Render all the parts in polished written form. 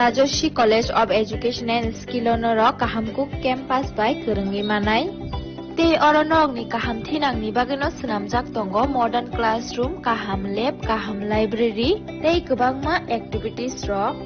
Rajoshi College of Education and Skill Honorok kahamkuk campus by Kurungi Manai. Tei oronok ni kaham thinang ni bagano senamjak tongo modern classroom, kaham lab, kaham library, tei kebangma activities rok.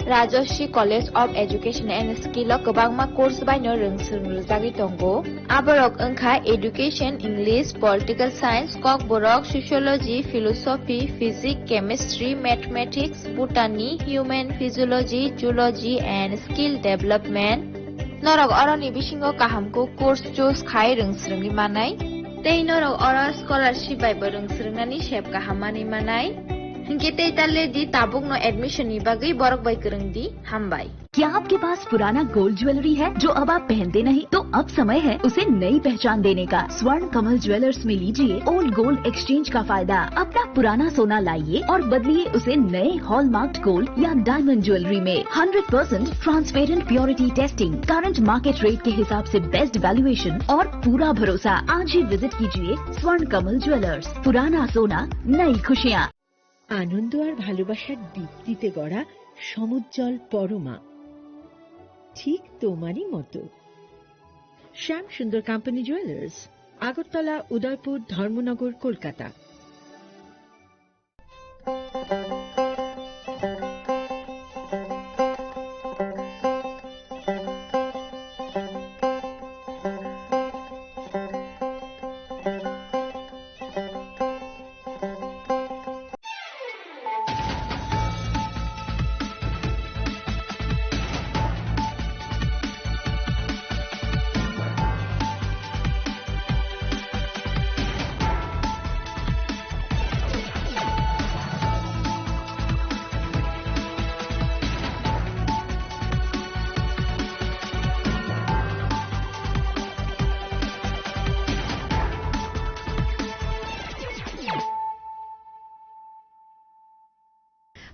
Rajoshi College of Education and Skill kebangma course by no rungsrungjagi tongo. Aborok engkha education, English, political science, kok borok sociology, philosophy, physics, chemistry, mathematics, botany, human physiology, zoology and skill development. Norok oroni bisingo kahamko course choose khai rungsrungi manai. Tei norok ora scholarship by rungsrungnani shep kahamani manai. Hingke talle di tabuk no admission ni bagai borok bai kurung di hambai. क्या आपके पास पुराना gold jewellery है जो अब आप पहनते नहीं? तो अब समय है उसे नई पहचान देने का। स्वर्ण कमल ज्वेलर्स में लीजिए ओल्ड गोल्ड एक्सचेंज का फायदा। अपना पुराना सोना लाइए और बदलिए उसे नए हॉलमार्क्ड गोल्ड या डायमंड ज्वेलरी में। 100% transparent purity testing, current market rate के हिसाब से बेस्ट वैल्यूएशन और पूरा भरोसा। आज ही विजिट कीजिए स्वर्ण कमल ज्वेलर्स। पुराना सोना, नई खुशियाँ। आनंद और ভালোবাসার দীপ্তিতে গড়া সমুজ্জ্বল পরমা ঠিক তোমারই মতো। শ্যাম সুন্দর company jewellers, Agartala, Udaipur, Dharmanagar, Kolkata.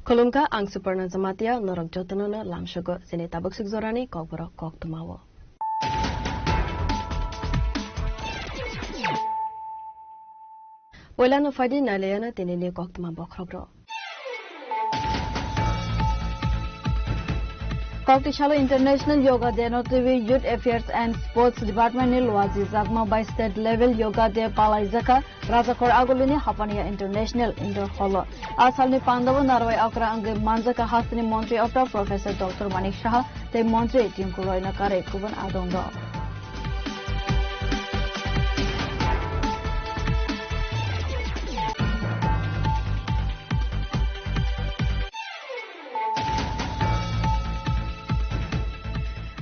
Kolumka ang Suparna Zamatia norok jotonono lamshogo sini tabuk sigzorani kokborok kok tumawo. Wala no fadi naleyana tinini kok tumabok rogro. Koktishala International Yoga Day notivi Youth Affairs and Sports Department ni luazi zakma by state level yoga day palai zaka Rajakor Agulini Hapania International Indoor Hall. Asalni Pandavu Narwai Akra Ange Manzaka Hasini Montri Opera Professor Dr. Manik Shah te Montri Team Kuroina Kare Kuban Adongo.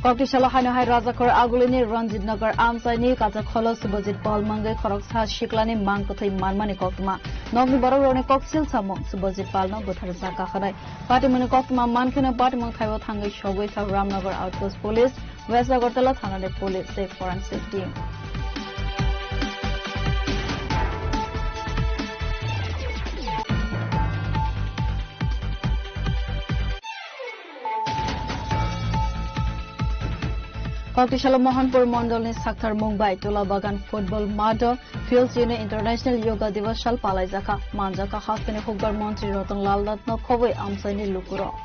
Koktishala Hanahai Rajakor Agulini Ranjit Nagar Amsaini Kazak Holo Subajit Paul Mange Koroksa Shiklani Mangkotai Manmani Koktuma Nogni Barone Koksil Samo Subajit Palno Butarza Kakhanai Patimani Koktuma Mankina Patimon Kaiwa Tangi Shogwe Ramnagar Outpost Police West Agortala Thanade Police Safe Forensic Team. Koktishala Mohanpur Mondol ni Sakhar Mumbai Tula Bagan Football Mado Fields Jene International Yoga Divas Shal Palai Zaka Manjaka Hastini Hugbar Montri Rotan Lal Ratno Khowai Amsaini Lukuro.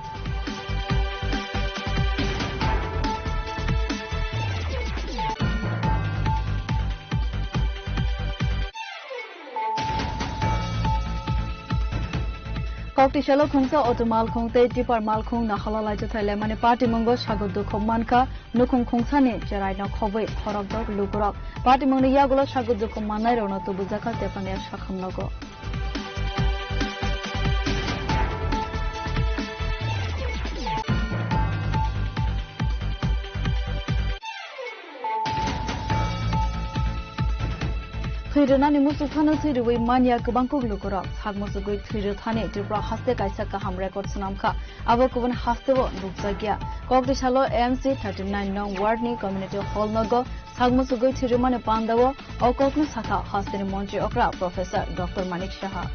Koktishala Khungsa Otomal Khungte Tipar Malkhung Nakhala Jathale Mani Party Mungo Shagudu Khomanka Nukhung Khungsani Jarai na Khowai Khorokdok Lukurok Party Mungni Yagulo Shagudu Khomanai Rono Tubuzaka Tepania Shakhamnogo. Thirunani Musuthana Thirui Mania Kubanku Lukura, Hagmusugui Thirutani, Tripra Haste Kaisaka Ham Records Namka, Avokuvan Hastevo, Lukzagia, Kokdishalo MC 39 Nong Wardni Community Hall Nogo, Hagmusugui Thirumani Pandawo, Okoknu Saka, Hastini Montri Okra, Professor Dr. Manik Shah.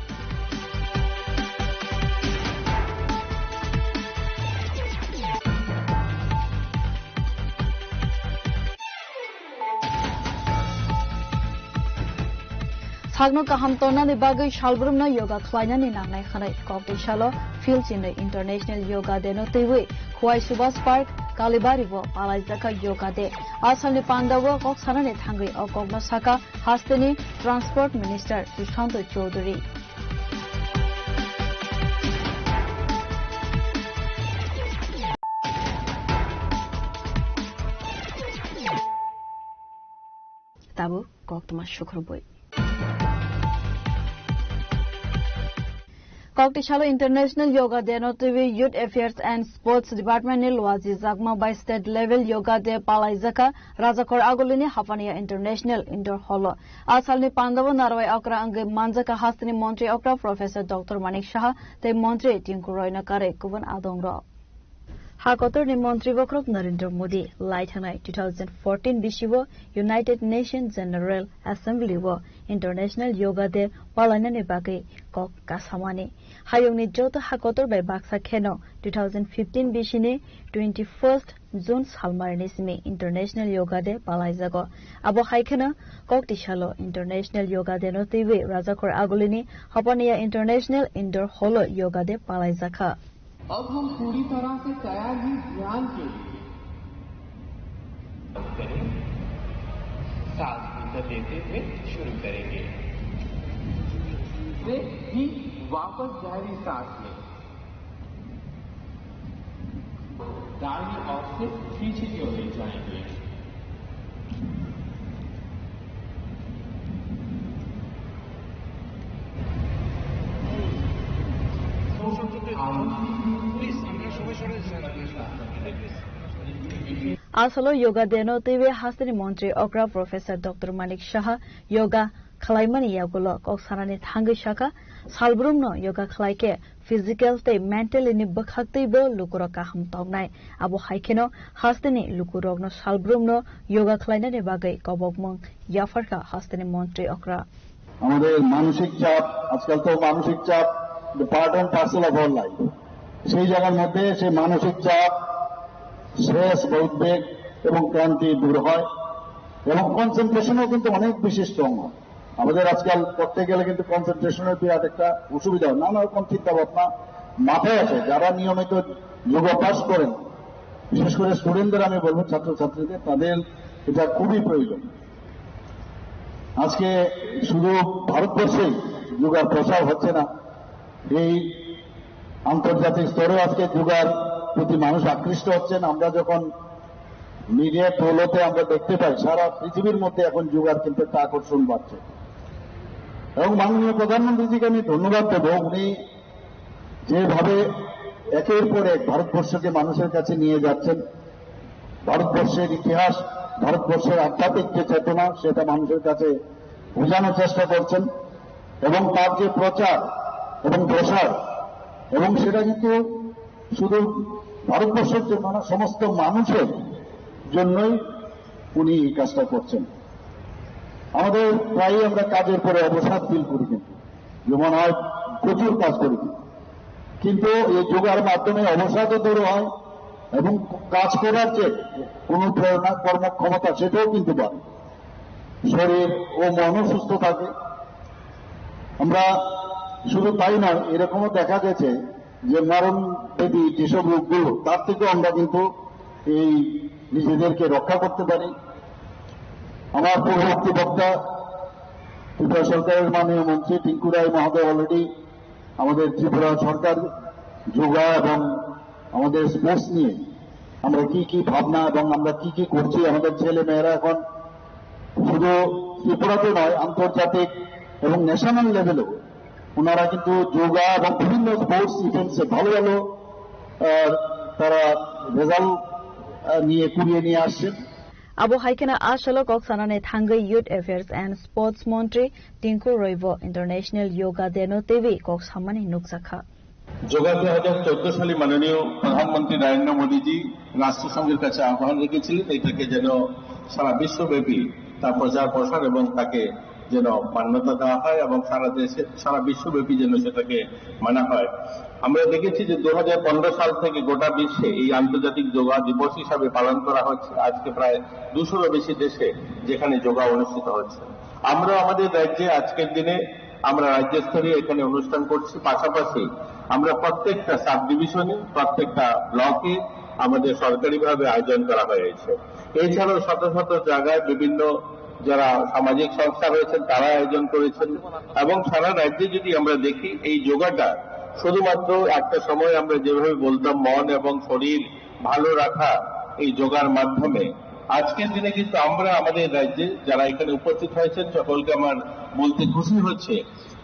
Hagno kaham torna ni bagai shalbrum na yoga khlaina ni nangnai khanai Koktishala Fields in the International Yoga Day no tewe Huai Subas Park Kalibaribo Palaizaka Yoga Day Asalni Pandawa Kok Sanane Thangri o Kokma Saka Hasteni Transport Minister Sushant Chaudhary Tabu Koktuma Shukruboi Koktishala International Yoga Day Notivi Youth Affairs and Sports Department Nilwazi Zagma by State Level Yoga Day Palaizaka Razakor Agulini Hafania International Indoor Hall Asalni Pandava Narwai Akra Ange Manjaka Hastini Montri Akra Professor Dr. Manik Shah Te Montri Tinkuroina Kare Kuban Adongro Hakotor ni Montri Bokrok Narendra Modi Light Hanai 2014 Bishivo United Nations General Assembly wo International Yoga Day Palanane Bagi Kok Kasamani Hayongni Jota Hakotor by Baksa Keno 2015 Bishine 21st June Salmarnismi International Yoga Day Palaizago Abo Haikena Kok Tishalo International Yoga Day no TV Razakor Agulini Hapania International Indoor Holo Yoga Day Palaizaka अब हम पूरी तरह से तैयार ही ध्यान के सांस अंदर लेते हुए शुरू करेंगे फिर वापस गहरी सांस लें दाहिनी ओर से पीछे की ओर ले जाएंगे Asalo Yoga Deno TV Hastini Montri Okra Professor Dr. Manik Shah Yoga Khlaimani Yagulo Koksarani Thangi Shaka Salbrumno Yoga Khlaike Physical Te Mental ini Bakhakti Bo Lukuro Kaham Tognai Abu Haikeno Hastini Lukurogno Salbrumno Yoga Khlainani Bagai Kobokmong Yafarka Hastini Montri Okra আমাদের মানসিক চাপ আজকাল তো মানসিক চাপ the part and parcel of our life সেই জায়গার মধ্যে সেই মানসিক চাপ স্ট্রেস উদ্বেগ এবং ক্লান্তি দূর হয় এবং কনসেন্ট্রেশনও কিন্তু অনেক বেশি স্ট্রং হয় আমাদের আজকাল করতে গেলে কিন্তু কনসেন্ট্রেশনের বিরাট একটা অসুবিধা হয় নানা রকম চিন্তা ভাবনা মাথায় আছে যারা নিয়মিত যোগাভ্যাস করেন বিশেষ করে স্টুডেন্টদের আমি বলবো ছাত্রছাত্রীদের তাদের এটা খুবই প্রয়োজন আজকে শুধু ভারতবর্ষেই যোগার প্রসার হচ্ছে না এই আন্তর্জাতিক স্তরে আজকে যোগার প্রতি মানুষ আকৃষ্ট হচ্ছেন আমরা যখন মিডিয়া পোলোতে আমরা দেখতে পাই সারা পৃথিবীর মধ্যে এখন যোগার কিন্তু একটা আকর্ষণ বাড়ছে এবং মাননীয় প্রধানমন্ত্রীজিকে আমি ধন্যবাদ দেব উনি যেভাবে একের পর এক ভারতবর্ষকে মানুষের কাছে নিয়ে যাচ্ছেন ভারতবর্ষের ইতিহাস ভারতবর্ষের আধ্যাত্মিক যে চেতনা সেটা মানুষের কাছে বোঝানোর চেষ্টা করছেন এবং তার যে প্রচার এবং প্রসার এবং সেটা কিন্তু শুধু ভারতবর্ষের জন্য না সমস্ত মানুষের জন্যই উনি এই কাজটা করছেন আমাদের প্রায়ই আমরা কাজের পরে অবসাদ ফিল করি কিন্তু যেমন হয় প্রচুর কাজ করি কিন্তু এই যোগার মাধ্যমে অবসাদও দূর হয় এবং কাজ করার যে অনুপ্রেরণা কর্মক্ষমতা সেটাও কিন্তু বাড়ে শরীর ও মনও সুস্থ থাকে আমরা শুধু তাই নয় এরকমও দেখা গেছে যে মরণ ব্যাধি যেসব রোগগুলো তার থেকেও আমরা কিন্তু এই নিজেদেরকে রক্ষা করতে পারি আমার পূর্ববর্তী বক্তা ত্রিপুরা সরকারের মাননীয় মন্ত্রী টিঙ্কু রায় মহোদয় অলরেডি আমাদের ত্রিপুরা সরকার যোগা এবং আমাদের স্পোর্টস নিয়ে আমরা কি কি ভাবনা এবং আমরা কি কি করছি আমাদের ছেলে মেয়েরা এখন শুধু ত্রিপুরাতে নয় আন্তর্জাতিক এবং ন্যাশনাল লেভেলেও ওনারা কিন্তু যোগা এবং বিভিন্ন স্পোর্টস ইভেন্টসে ভালো ভালো তারা রেজাল্ট নিয়ে কুড়িয়ে নিয়ে আসছেন Abu Haikena Ashalo Koksanane Thangai Youth Affairs and Sports Montri Tinku Roivo International Yoga Deno TV Koksamani Nuksakha yoga 2014 সালে মাননীয় প্রধানমন্ত্রী নরেন্দ্র মোদীজি রাষ্ট্রসংঘের কাছে আহ্বান রেখেছিলেন এটাকে যেন সারা বিশ্বব্যাপী তার প্রচার প্রসার এবং তাকে যেন মান্যতা দেওয়া হয় এবং সারা দেশে সারা বিশ্বব্যাপী যেন সেটাকে মানা হয় আমরা দেখেছি যে 2015 সাল থেকে গোটা বিশ্বে এই আন্তর্জাতিক যোগা দিবস হিসাবে পালন করা হচ্ছে আজকে প্রায় 200-এরও বেশি দেশে যেখানে যোগা অনুষ্ঠিত হচ্ছে আমরা আমাদের রাজ্যে আজকের দিনে আমরা রাজ্য স্তরে এখানে অনুষ্ঠান করছি পাশাপাশি আমরা প্রত্যেকটা সাব ডিভিশনে প্রত্যেকটা ব্লকে আমাদের সরকারিভাবে আয়োজন করা হয়েছে। এছাড়াও শত শত জায়গায় বিভিন্ন যারা সামাজিক সংস্থা রয়েছেন তারা আয়োজন করেছেন, এবং সারা রাজ্যে যদি আমরা দেখি এই যোগাটা শুধুমাত্র একটা সময় আমরা যেভাবে বলতাম মন এবং শরীর ভালো রাখা এই যোগার মাধ্যমে, আজকের দিনে কিন্তু আমরা আমাদের রাজ্যে যারা এখানে উপস্থিত হয়েছেন সকলকে আমার বলতে খুশি হচ্ছে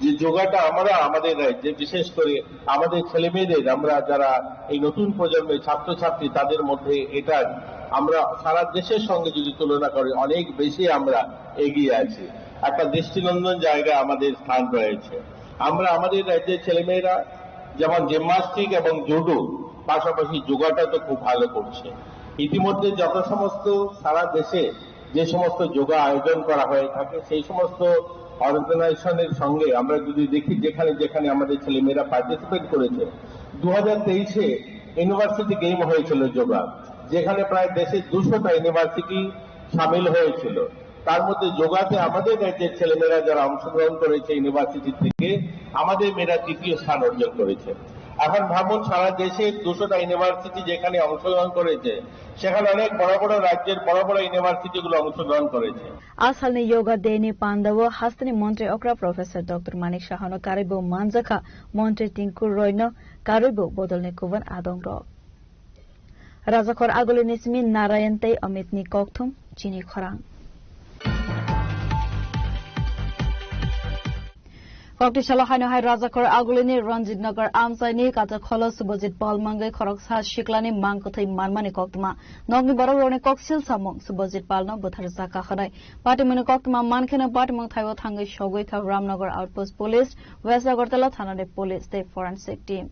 যে যোগাটা আমরা আমাদের রাজ্যে বিশেষ করে আমাদের ছেলে মেয়েদের, আমরা যারা এই নতুন প্রজন্মের ছাত্রছাত্রী তাদের মধ্যে এটা আমরা সারা দেশের সঙ্গে যদি তুলনা করি অনেক বেশি আমরা এগিয়ে আছি। একটা দৃষ্টিনন্দন জায়গায় আমাদের স্থান রয়েছে। আমরা আমাদের রাজ্যের ছেলেমেয়েরা যেমন জিমন্যাস্টিক এবং জুডো, পাশাপাশি যোগাটা তো খুব ভালো করছে। ইতিমধ্যে যত সমস্ত সারা দেশে যে সমস্ত যোগা আয়োজন করা হয়ে থাকে সেই সমস্ত অর্গানাইজেশনের সঙ্গে আমরা যদি দেখি যেখানে যেখানে আমাদের ছেলেমেয়েরা পার্টিসিপেট করেছে, 2023-এ ইউনিভার্সিটি গেম হয়েছিল যোগা, যেখানে প্রায় দেশের 200টা ইউনিভার্সিটি সামিল হয়েছিল। তার মধ্যে যোগাতে আমাদের রাজ্যের ছেলেমেয়েরা যারা অংশগ্রহণ করেছে ইউনিভার্সিটি থেকে, আমাদের মেয়েরা 3য় স্থান অর্জন করেছে। এখন ভাবুন সারা দেশে 200টা ইউনিভার্সিটি যেখানে অংশগ্রহণ করেছে, সেখানে অনেক বড় বড় রাজ্যের বড় বড় ইউনিভার্সিটিগুলো অংশগ্রহণ করেছে। आसालनि योगा डेनि पाण्डव हास्तनि मन्त्री अक्रा प्रोफेसर डॉक्टर मानिक शाहनो कारिबो मानजाखा मन्त्री टिंकु रोयनो कारिबो बदलने कुवन आदोंग रो राजाखर आगोले निसमी नारायण तै अमितनि कक्थुम चिनी खरांग कक्ति सलहानो हाय राजाखर आगोलेनि रंजित नगर आमसाइनि काजा खलो सुबजित पालमांगै खरकसा शिक्लानि मांगकथै मानमानि कक्तमा नगनि बरौरने कक्सिल सामु सुबजित पालनो बुथार जाका खनाय पाटिमनि कक्तमा मानखेना पाटिमंग थाइव थांगै सगै था Ramnagar outpost police west Agartala थानानि पुलिस ते फोरेंसिक टीम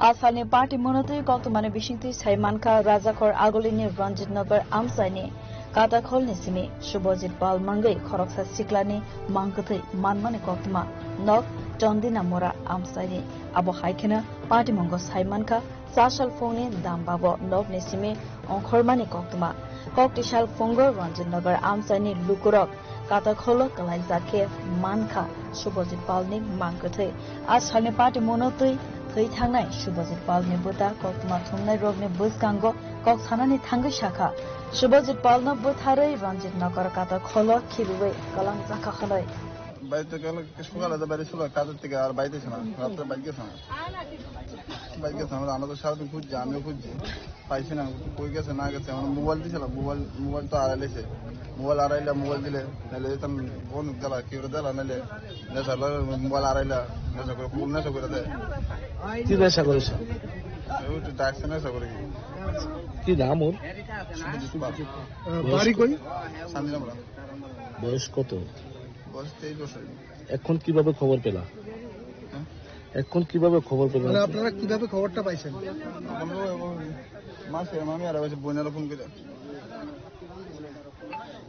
आसालनि पार्टी मनोतै कक्तमानि बिसिंथि साइमानखा राजाखर आगोलिनि रंजित नगर आमसाइनि काटाखोल निसिमी सुबजित पालमांगै खरकसा सिक्लानि मांगकथै मानमानि कक्तमा नग चन्दिना मोरा आमसाइनि आबो हाइखेना पार्टी मंग साइमानखा सासाल फोंनि दामबाबो नग निसिमी अंखरमानि कक्तमा कक्तिसाल फोंगो रंजित नगर आमसाइनि लुकुरक काटाखोल कलाइजाखे मानखा सुबजित पालनि मांगकथै आसालनि पार्टी मनोतै थै थांनाय सुबजित पालनि बुता कक्तमा थुमनाय रोगनि बुसगांगो कक सानानि थांगै शाखा सुबजित पालनो बुथारै रंजित नगर काटा खलो खिबुबै कलां जाखा खलै বাইতে গেল সকালে তো বাইরে ছিল কাজের থেকে আর বাইরে ছিল না রাতে বাইরে গেছে আমরা তো সারাদিন খুঁজছি আমিও খুঁজছি পাইছি না কই গেছে না গেছে আমার মোবাইল দিয়েছিলাম মোবাইল তো আড়াইলেছে মোবাইল আড়াইলা মোবাইল দিলে নাহলে যেতাম ফোন দিলা কি করে দিলা নাহলে নেশা মোবাইল আড়াইলা নেশা করে ফোন নেশা করে দেয় কি নেশা করেছে ডাকছে নেশা করে কি নাম ওর বাড়ি কই শান্তিনামরা বয়স কত বয়স 23 বছর এখন কিভাবে খবর পেলা মানে আপনারা কিভাবে খবরটা পাইছেন মাসে মামি আর বোনেরা ফোন করে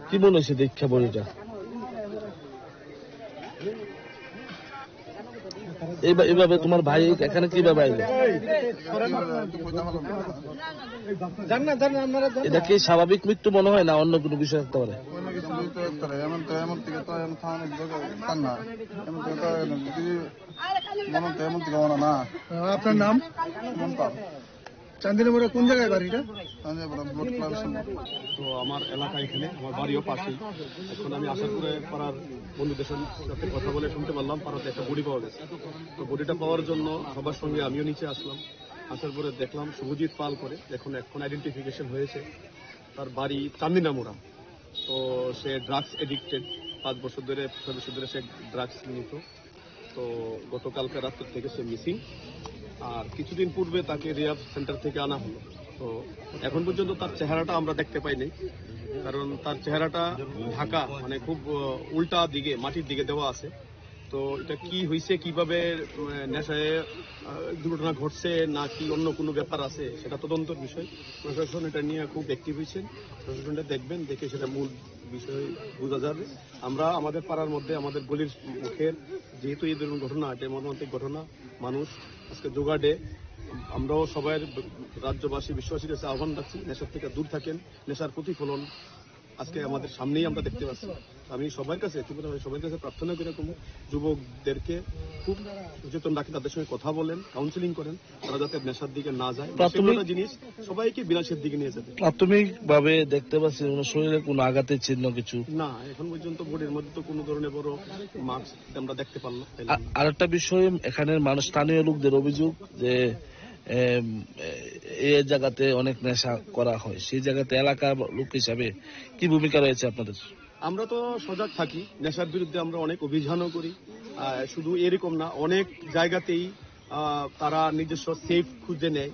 কি মনে হয়েছে দীক্ষা বড়িটা এইভাবে তোমার ভাই এখানে কিভাবে আইলো এটা কি স্বাভাবিক মৃত্যু মনে হয় না অন্য কোনো বিষয় থাকতে পারে আপনার নাম চান্দিনামুড়া কোন জায়গায় বাড়িটা তো আমার এলাকা এখানে আমার বাড়িও পাশেই এখন আমি আশাপুরে পাড়ার বন্ধুদের সাথে কথা বলে শুনতে পারলাম পাড়াতে একটা বডি পাওয়া গেছে তো বডিটা পাওয়ার জন্য সবার সঙ্গে আমিও নিচে আসলাম আসার পরে দেখলাম শুভজিৎ পাল করে এখন আইডেন্টিফিকেশন হয়েছে তার বাড়ি চান্দিনামুড়া তো সে ড্রাগস এডিক্টেড 5 বছর ধরে সে ড্রাগস নিত তো গতকালকে রাত্র থেকে সে মিসিং আর কিছুদিন পূর্বে তাকে রিহাব সেন্টার থেকে আনা হলো তো এখন পর্যন্ত তার চেহারাটা আমরা দেখতে পাইনি কারণ তার চেহারাটা ঢাকা মানে খুব উল্টা দিকে মাটির দিকে দেওয়া আছে তো এটা কি হয়েছে কিভাবে নেশায় দুর্ঘটনা ঘটছে না কি অন্য কোনো ব্যাপার আছে সেটা তদন্তের বিষয় প্রশাসন এটা নিয়ে খুব অ্যাক্টিভ হয়েছেন প্রশাসনটা দেখবেন দেখে সেটা মূল বিষয় বোঝা যাবে আমরা আমাদের পাড়ার মধ্যে আমাদের গলির মুখের যেহেতু এই ধরনের ঘটনা এটা মর্মান্তিক ঘটনা মানুষ আজকে যোগা ডে আমরাও সবাই রাজ্যবাসী বিশ্ববাসীর কাছে আহ্বান রাখছি নেশার থেকে দূর থাকেন নেশার প্রতিফলন আজকে আমাদের সামনেই আমরা দেখতে পাচ্ছি। আমি সবার কাছে প্রার্থনা করে রাখবো, যুবকদেরকে খুব সচেতন রাখেন, তাদের সঙ্গে কথা বলেন, কাউন্সিলিং করেন, তারা যাতে নেশার দিকে না যায়। প্রাথমিক জিনিস সবাইকে বিনাশের দিকে নিয়ে যাবে। প্রাথমিক ভাবে দেখতে পাচ্ছি শরীরে কোনো আঘাতের চিহ্ন কিছু না, এখন পর্যন্ত বডির মধ্যে তো কোনো ধরনের বড় মার্কস আমরা দেখতে পারলাম। আরেকটা বিষয়, এখানের মানুষ, স্থানীয় লোকদের অভিযোগ যে এই জায়গাতে অনেক নেশা করা হয়, সেই জায়গাতে এলাকার লোক হিসাবে কি ভূমিকা রয়েছে আপনাদের? আমরা তো সজাগ থাকি, নেশার বিরুদ্ধে আমরা অনেক অভিযানও করি। শুধু এরকম না, অনেক জায়গাতেই তারা নিজস্ব সেফ খুঁজে নেয়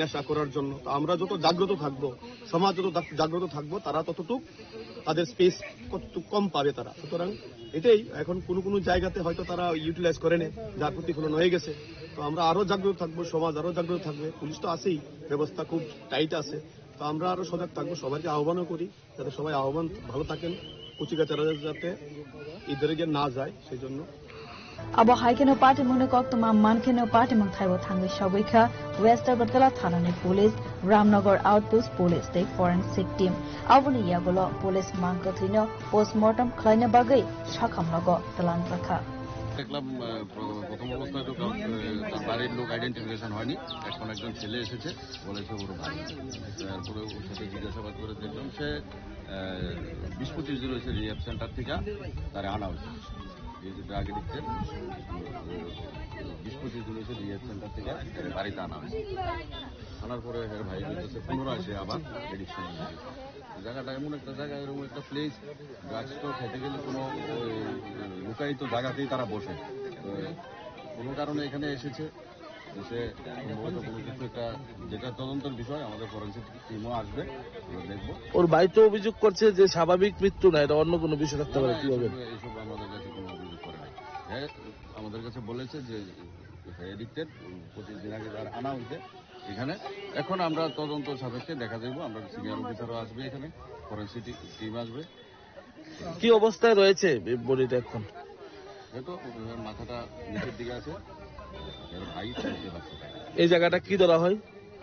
নেশা করার জন্য। আমরা যত জাগ্রত থাকবো, সমাজ যত জাগ্রত থাকবো, তারা ততটুকু তাদের স্পেস কতটুকু কম পাবে তারা। সুতরাং এটাই, এখন কোনো জায়গাতে হয়তো তারা ইউটিলাইজ করে নেয়, যার প্রতিফলন হয়ে গেছে। তো আমরা আরো জাগ্রত থাকবো, সমাজ আরো জাগ্রত থাকবে, পুলিশ তো আছেই, ব্যবস্থা খুব টাইট আছে। তো আমরা আরো সজাগ থাকবো, সবাইকে আহ্বানও করি যাতে সবাই ভালো থাকেন, কুচিকাচারা যাতে ইদারে গিয়ে না যায়, সেই জন্য। Abo haikeno party mune kok tuma mankeno party mang thaibo thangi shobika West Agartala Thanani Police Ramnagar Outpost Police State Forensic Team Abuni Yagolo Police Mankathino Postmortem Kleine Bagai Shakhamnago Talang Rakha দেখলাম প্রথম অবস্থায় তো বাড়ির লোক identification হয়নি, এখন একজন ছেলে এসেছে, বলেছে ওর ভাই। তারপরে ওর সাথে জিজ্ঞাসাবাদ করে দেখলাম সে 20-25 রয়েছে রিহ্যাব সেন্টার থেকে তারা আনা হয়েছে। আগে দেখতে 20-25 রয়েছে রিহ্যাব সেন্টার থেকে বাড়িতে আনা হয়েছে। আনার পরে এর ভাই বলতেছে পুনরায় সে আবার এডিকশন হয়েছে। জায়গাটা এমন একটা জায়গা, এরকম একটা প্লেস, ড্রাগস তো খেতে গেলে কোনো লুকায়িত জায়গাতেই তারা বসে, কোনো কারণে এখানে এসেছে। সে সম্ভবত কোনো কিছু একটা, যেটা তদন্তের বিষয়, আমাদের ফরেন্সিক টিমও আসবে, দেখবো। ওর ভাই তো অভিযোগ করছে যে স্বাভাবিক মৃত্যু না, এটা অন্য কোনো বিষয় থাকতে পারে, কিভাবে? এইসব আমাদের কাছে কোনো অভিযোগ করে নাই। হ্যাঁ, আমাদের কাছে বলেছে যে এডিক্টেড, 25 দিন আগে যার আনা হয়েছে এখানে। এখন আমরা তদন্ত সাপেক্ষে দেখা যাবো, আমরা সিনিয়র অফিসারও আসবে, এখানে ফরেন্সিক টিম আসবে। কি অবস্থায় রয়েছে বডিটা এখন? দেখো মাথাটা নিচের দিকে আছে, ভাই এই জায়গাটা কি ধরা হয়?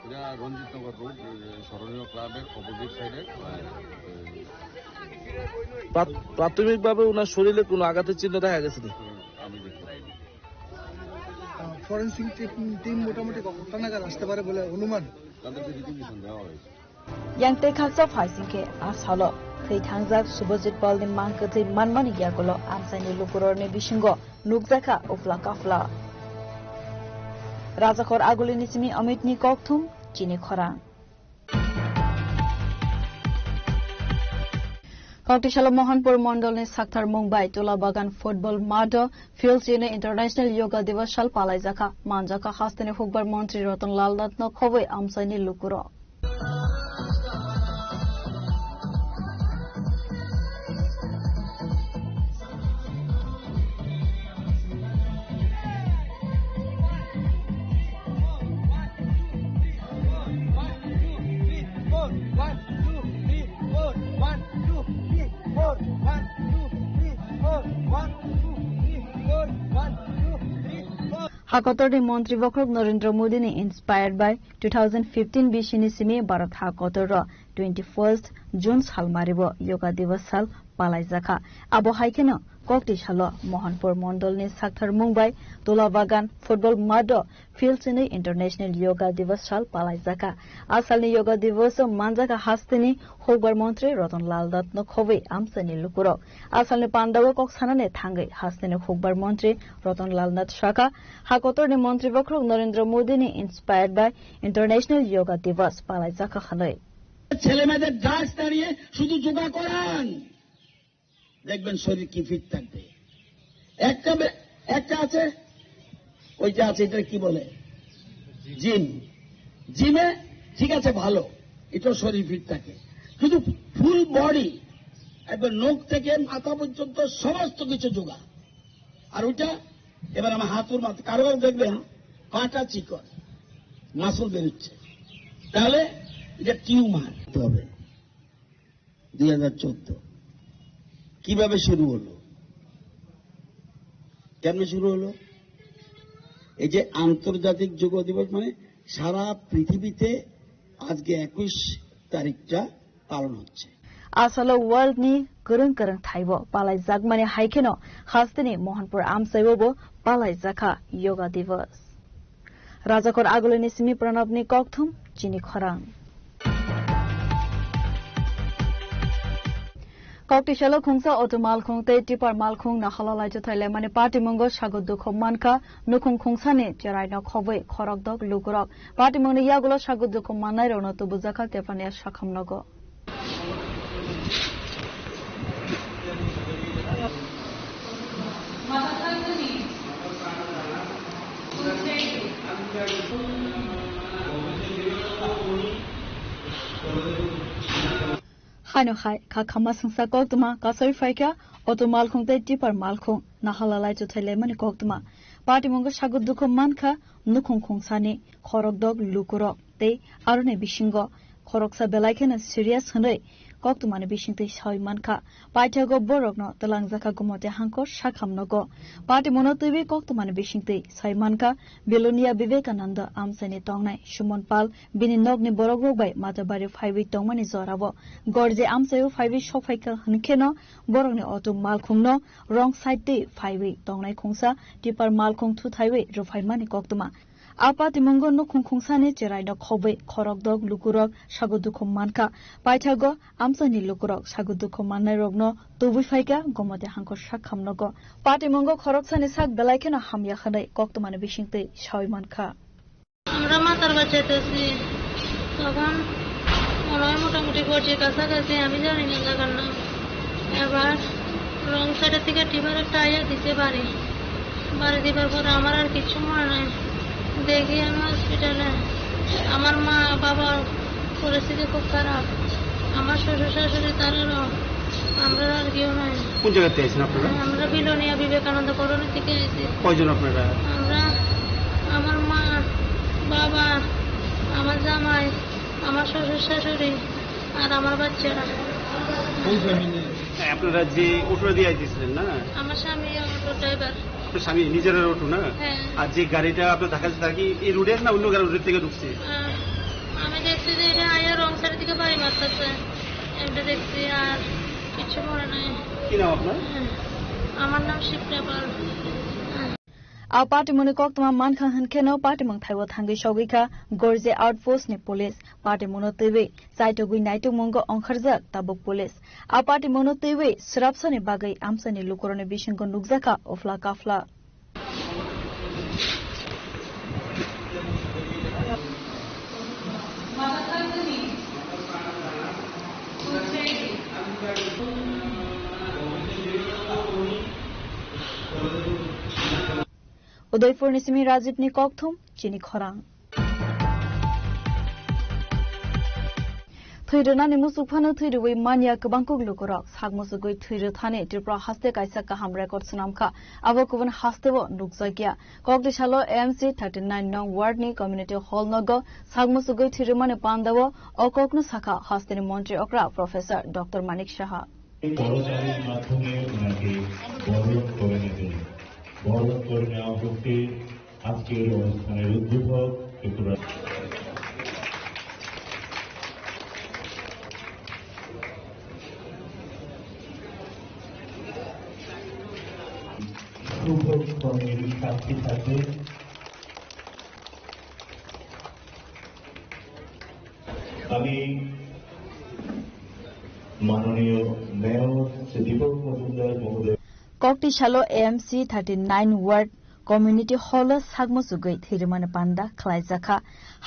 এটা রঞ্জিতনগর রোড, স্মরণীয় ক্লাবের অপোজিট সাইডে। প্রাথমিকভাবে ওনার শরীরে কোনো আঘাতের চিহ্ন দেখা গেছে? আমি দেখতে পাইনি। ফরেন্সিক টিম মোটামুটি কতটা নাগাদ আসতে পারে বলে অনুমান? তাদেরকে রিটিভিশন দেওয়া হয়েছে। Yang Tekhatsa Faisingke Ashalo Kei Tangjak Subhajit Palni Mankathi Manmani Yagolo Amsani Lukurorni Bishingo Nukzaka Ufla Kafla Rajakor Agulini Simi Amitni Kokthum Chini Khorang Koktishala Mohanpur Mondolni Sakhtar Mumbai Tola Bagan Football Mado Fields Jene International Yoga Divas Shal Palai Jaka Manjaka Hastani Hukbar Montri Ratan Lal Datno Khoboi Amsani Lukuro Hakotor Montri Bokrok Narendra Modi ni inspired by 2015 Bishini Simi Bharat Hakotor 21st June Sal Maribo Yoga Divas Sal Palai Jaka Abo Haikeno Kokti Shalo Mohanpur Mondol ni Sakhtar Mumbai Tola Bagan Football Mado Fields ni International Yoga Divas Sal Palai Jaka Asal ni Yoga Divas Manjaka Hastini Hokbar Montri Ratan Lal Datno Khobei Amsani Lukuro Asal ni Pandago Kok Sanane Thangai Hastini Hokbar Montri Ratan Lal Nat Shaka Hakotor ni Montri Bokrok Narendra Modi ni inspired by International Yoga Divas Palai Jaka Khanoi ছেলে মেয়েদের drugs দাঁড়িয়ে শুধু যোগা করান, দেখবেন শরীর কি fit থাকবে। একটা আছে, ওইটা আছে, এটা কি বলে জিম। জিমে ঠিক আছে ভালো, এটা শরীর ফিট থাকে, শুধু ফুল বডি একবার নখ থেকে মাথা পর্যন্ত সমস্ত কিছু যোগা। আর ওইটা এবার আমার হাতুর মাথা কারো দেখবেন পাটা চিকন, মাসল বেরোচ্ছে, তাহলে এটা টিউমার হবে। 2014 কিভাবে শুরু হলো, কেমনে শুরু হলো? এই যে আন্তর্জাতিক যোগ দিবস, মানে সারা পৃথিবীতে আজকে 21 তারিখটা পালন হচ্ছে। आसालो वर्ल्ड नि गोरों गोरों थाइबो पालाय जागमाने हाइखेनो हास्तेनि मोहनपुर आमसाइबो पालाय जाखा योगा दिवस राजाखर आगुलेनि सिमी प्रणबनि ककथुम चिनी खरां कक्टिशालो खुंसा अटो मालखुं ते टिपार मालखुं नाखलालाय जथाइले माने पार्टी मंगो सागो दुखो मानखा नुखुं खुंसाने जराइनो खबै खरक दक लुगरक पार्टी मंगने यागुलो सागो दुखो माननाय रनो तो बुजाखा तेफानिया साखम नगो हानो हाय खाखमा संसा कोक्तमा कासोय फाइका अटो मालखुं ते टिपार मालखुं नाहालालाय जथाइले माने कोक्तमा पार्टी मंगो सागु दुखो मानखा नुखुं खुंसानि खरक दग लुकुरक ते आरुने बिसिंगो खरकसा बेलाइखेना सिरियास हनै कोक्तमाने बिसिंते सय मानखा पाइथागो बरकनो तलांजाखा गुमते हांको साखामनगो पार्टी मनो तुबे कोक्तमाने बिसिंते सय मानखा बेलोनिया विवेकानंद आमसानि तंगनाय सुमन पाल बिनि नगनि बरक रोगबाय माताबारि फाइबि तंगमानि जराबो गरजे आमसायो फाइबि सफाइका हनखेनो बरकनि अटो मालखुंनो रंग साइडते फाइबि तंगनाय खुंसा टिपार मालखुं थुथाइवे रुफाइमानि कोक्तमा आपाति मंगो नो खुंखुंसानि चेराइनो खबै खरक दग लुकुरक सागु दुखो मानखा पाइथागो आमसानि लुकुरक सागु दुखो माननाय रगनो तुबुइ फाइका गमते हांको साखामनगो पार्टी मंगो खरकसानि साग बेलाइखेनो हामया खनै कक्तमाने बिसिंते सय मानखा আমরা মাতার বাচ্চাতেছি তখন মনে হয় মোটামুটি করছে কাছাকাছি আমি জানি না লাগার না এবার রং সাইডের থেকে টিপার একটা আইয়া দিতে পারি বাড়ি দিবার পরে আমার আর কিছু মনে নাই দেখি আমি হসপিটালে আমার মা বাবার পরিস্থিতি খুব খারাপ আমার শ্বশুর শাশুড়ি তারারও আমরা আর কেউ নাই কোন জায়গা থেকে আছেন আপনারা আমরা বিলোনিয়া বিবেকানন্দ কলোনি থেকে এসেছি কয়জন আপনারা আমরা আমার মা বাবা আমার জামাই আমার শ্বশুর শাশুড়ি আর আমার বাচ্চারা আপনারা যে অটো দিয়ে আইতেছিলেন না আমার স্বামী অটো ড্রাইভার আপনার স্বামী নিজের অটো না আর যে গাড়িটা আপনার ঢাকা তার কি এই রুটের না অন্য রুটের থেকে ঢুকছে আমি দেখছি যে এটা আয়া রং সাইড থেকে বাড়ি মারতেছে এটা দেখছি আর কিছু মনে নাই কি নাম আপনার আমার নাম শিপ্রা পাল आ पार्टी मुनि कोक्तमा मानखा हनखेनो पार्टी मंग थाइव थांगै सौगैखा गरजे आउटपोस्ट नि पुलिस पार्टी मुनो तैवे चाइटोगुइ नाइटो मंगो अंखरजाक ताबुक पुलिस आ पार्टी मुनो तैवे श्रापसनि बागै आमसनि लुकरने बिसिंगो नुगजाखा अफला काफला उदयपुर निसिमी राजीव नि ककथुम चिनी खरां थैरनानि मुसुकफानो थैरुबै मानिया गोबांखौ लुकरक सागमुसुगै थैरो थाने त्रिपुरा हास्ते काइसा काहाम रेकर्ड सुनामखा आबो गुबुन हास्तेबो नुकजागिया ककदिसालो एमसी 39 नং वार्ड नि कम्युनिटी हॉल नगो सागमुसुगै थैरुमाने पान्दावो अककनो साखा हास्तेनि मन्त्री अक्रा प्रोफेसर डॉक्टर मानिक शाह বরণ করে নেওয়া হচ্ছে আজকের অনুষ্ঠানের উদ্বোধক ত্রিপুরা শুভকর্মের সাক্ষী থাকে আমি মাননীয় মেয়র শ্রী দীপক মজুমদার মহোদয় कक्टिशालो एएमसी 39 वार्ड कम्युनिटी हॉल सागमुसुगै थैरुमाने पान्दा खलाइजाखा